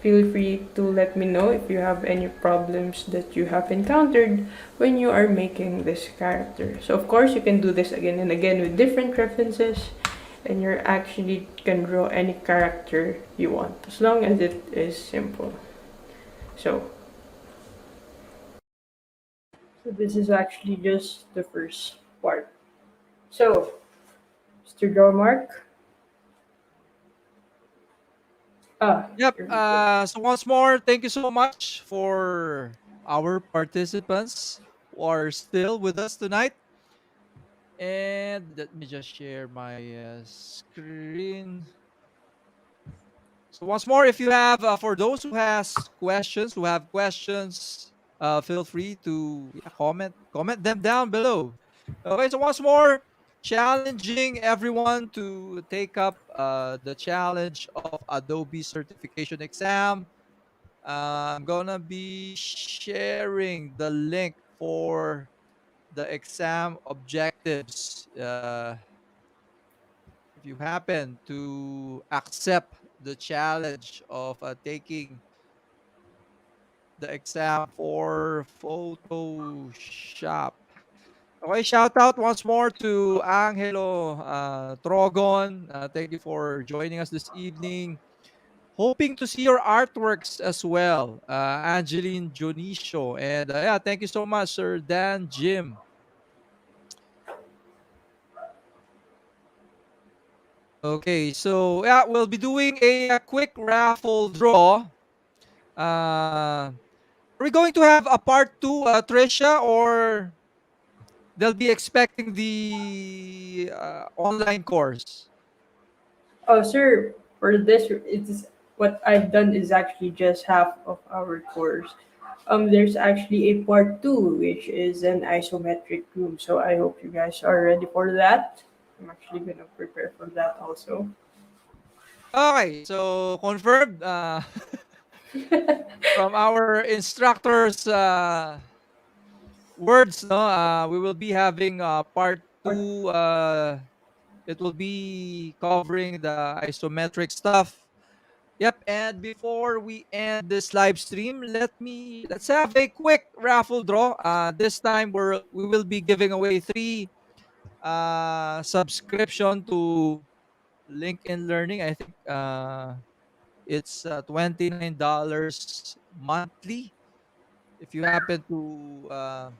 feel free to let me know if you have any problems that you have encountered when you are making this character. So of course, you can do this again and again with different references, and you actually can draw any character you want as long as it is simple. So this is actually just the first part. So, Mr. Mark, Ah, Yep. here we go. So once more, thank you so much for our participants who are still with us tonight. And let me just share my screen. So once more, if you have, for those who have questions, feel free to, yeah, comment them down below. Okay. So once more, challenging everyone to take up the challenge of Adobe certification exam. I'm gonna be sharing the link for the exam objectives. If you happen to accept the challenge of taking the exam for Photoshop. Okay, shout out once more to Angelo Trogon. Thank you for joining us this evening. Hoping to see your artworks as well, Angeline Jonicio. And yeah, thank you so much, Sir Dan Jim. Okay, so yeah, we'll be doing a quick raffle draw. Are we going to have a part two, Trisha, or they'll be expecting the online course? Oh, sir, for this, it's what I've done is actually just half of our course. There's actually a part two, which is an isometric room. So I hope you guys are ready for that. I'm actually gonna prepare for that also. Okay, so confirmed from our instructors. Words, no, we will be having part Part two. It will be covering the isometric stuff. Yep. And before we end this live stream, let's have a quick raffle draw. This time we will be giving away three subscription to LinkedIn Learning. I think it's $29 monthly. If you happen to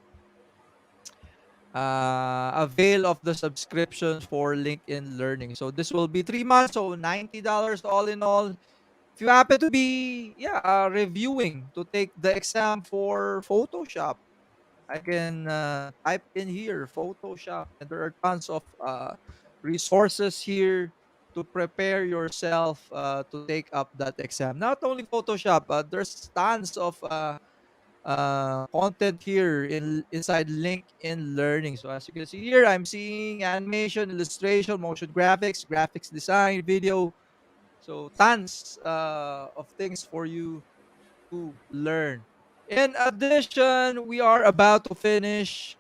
avail of the subscriptions for LinkedIn Learning. So this will be 3 months, so $90 all in all. If you happen to be, yeah, reviewing to take the exam for Photoshop, I can type in here Photoshop, and there are tons of resources here to prepare yourself to take up that exam. Not only Photoshop, there's tons of content here inside LinkedIn Learning. So as you can see here, I'm seeing animation, illustration, motion graphics, graphics design, video. So tons of things for you to learn. In addition, we are about to finish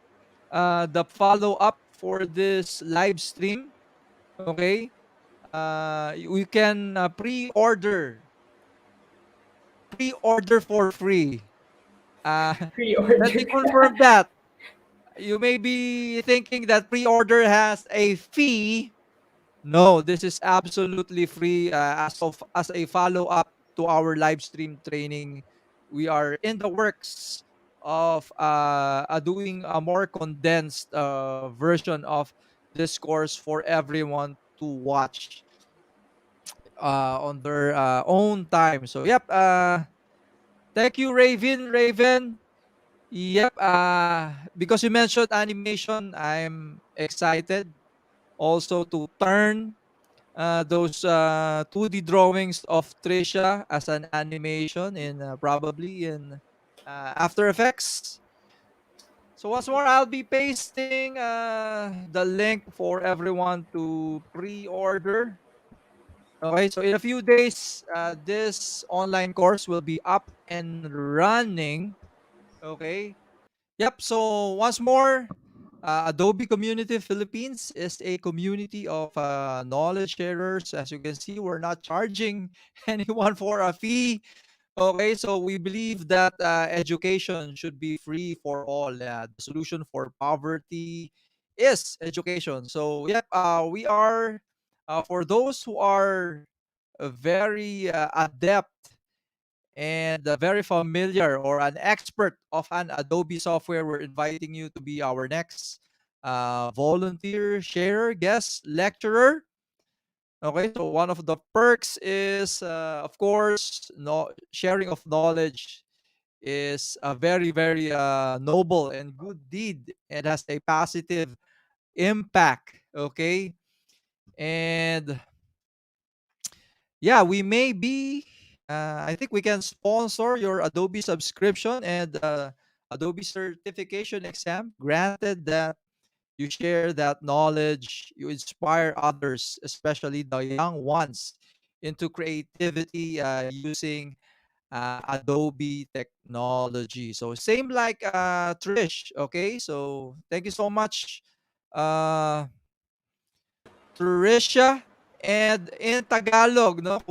the follow up for this live stream. Okay, we can pre-order for free. Uh, let me pre-order. confirm that. You may be thinking that pre-order has a fee. No, this is absolutely free. As a follow-up to our live stream training, we are in the works of doing a more condensed version of this course for everyone to watch on their own time. So yep, thank you, Raven. Raven. Yep. Because you mentioned animation, I'm excited also to turn those 2D drawings of Trisha as an animation in probably in After Effects. So once more, I'll be pasting the link for everyone to pre-order. Okay, so in a few days, this online course will be up and running. Okay. Yep. So once more, Adobe Community Philippines is a community of knowledge sharers. As you can see, we're not charging anyone for a fee. Okay, so we believe that education should be free for all. The solution for poverty is education. So, yep, we are, for those who are very adept and very familiar or an expert of an Adobe software, we're inviting you to be our next volunteer, sharer, guest, lecturer. Okay, so one of the perks is, of course, no sharing of knowledge is a very, very noble and good deed. It has a positive impact. Okay, and yeah, we may be. I think we can sponsor your Adobe subscription and Adobe certification exam. Granted that you share that knowledge, you inspire others, especially the young ones, into creativity using Adobe technology. So same like Trish. Okay, so thank you so much, uh, Trisha. And in Tagalog, no?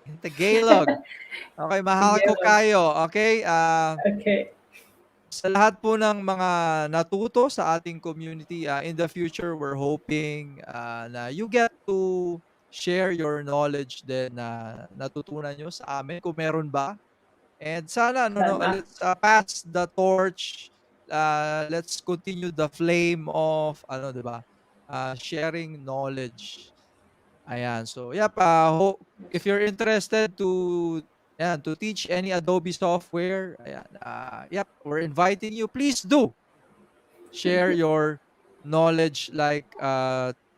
In Tagalog. Okay, mahal ko Tagalog. kayo. Okay? Okay. Sa lahat po ng mga natuto sa ating community, in the future, we're hoping na you get to share your knowledge din na natutunan nyo sa amin kung meron ba. And sana, no, no, Sana. let's pass the torch. Let's continue the flame of, ano, di ba? Sharing knowledge. Ayan. So, yep. If you're interested to, ayan, to teach any Adobe software, ayan, yep, we're inviting you. Please do share your knowledge like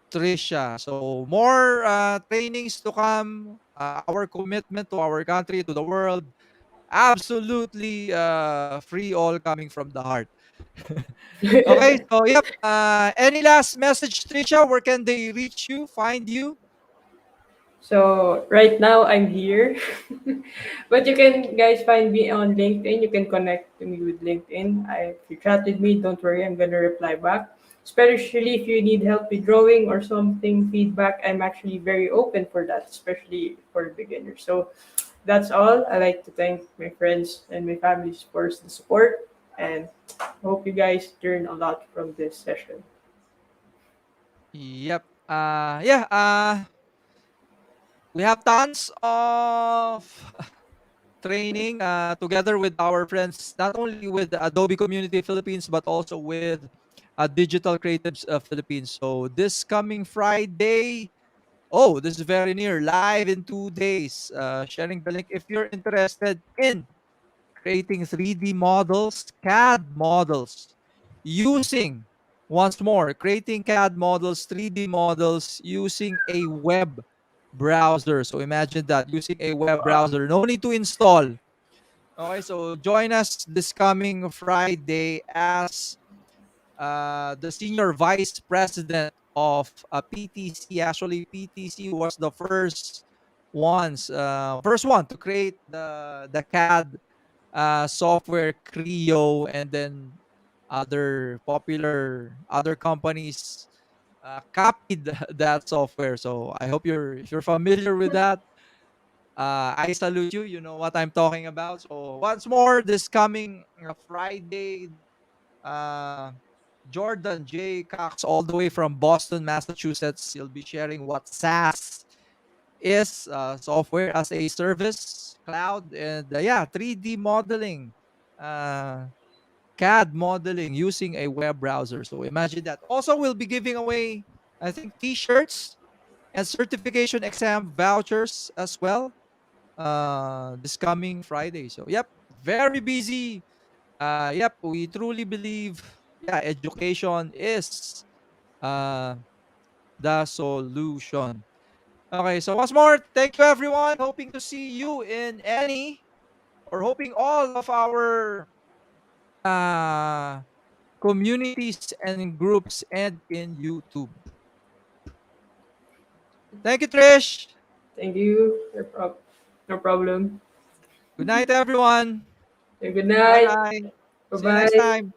Trisha. So, more trainings to come. Our commitment to our country, to the world, absolutely free, all coming from the heart. Okay, so yep. Any last message, Trisha? Where can they reach you, find you? So right now I'm here, but you can guys find me on LinkedIn. You can connect to me with LinkedIn. If you chat with me, don't worry, I'm gonna reply back. Especially if you need help with drawing or something, feedback. I'm actually very open for that, especially for beginners. So that's all. I like to thank my friends and my family for the support, and hope you guys learn a lot from this session. Yep. Yeah. We have tons of training together with our friends, not only with the Adobe Community Philippines, but also with Digital Creatives Philippines. So this coming Friday, oh, this is very near, live in 2 days. Sharing the link if you're interested in creating 3D models, CAD models, using, once more, creating CAD models, 3D models using a web browser. So imagine that, using a web Wow. browser. No need to install. Okay, so join us this coming Friday as the senior vice president of PTC. Actually, PTC was the first one to create the CAD software Creo, and then other companies copied that software. So I hope if you're familiar with that, I salute you. You know what I'm talking about. So once more, this coming Friday, uh, Jordan J. Cox, all the way from Boston, Massachusetts, he'll be sharing what SaaS is, software as a service, cloud, and yeah, 3D modeling, uh, CAD modeling using a web browser. So imagine that. Also, we'll be giving away, I think, T-shirts and certification exam vouchers as well this coming Friday. So yep, very busy. Yep, we truly believe, yeah, education is uh, the solution. Okay, so once more, thank you everyone. Hoping to see you in any, or hoping all of our uh, communities and groups and in YouTube. Thank you, Trish. Thank you. No problem. Good night, everyone. Good Bye night. bye. Bye See you next bye. time.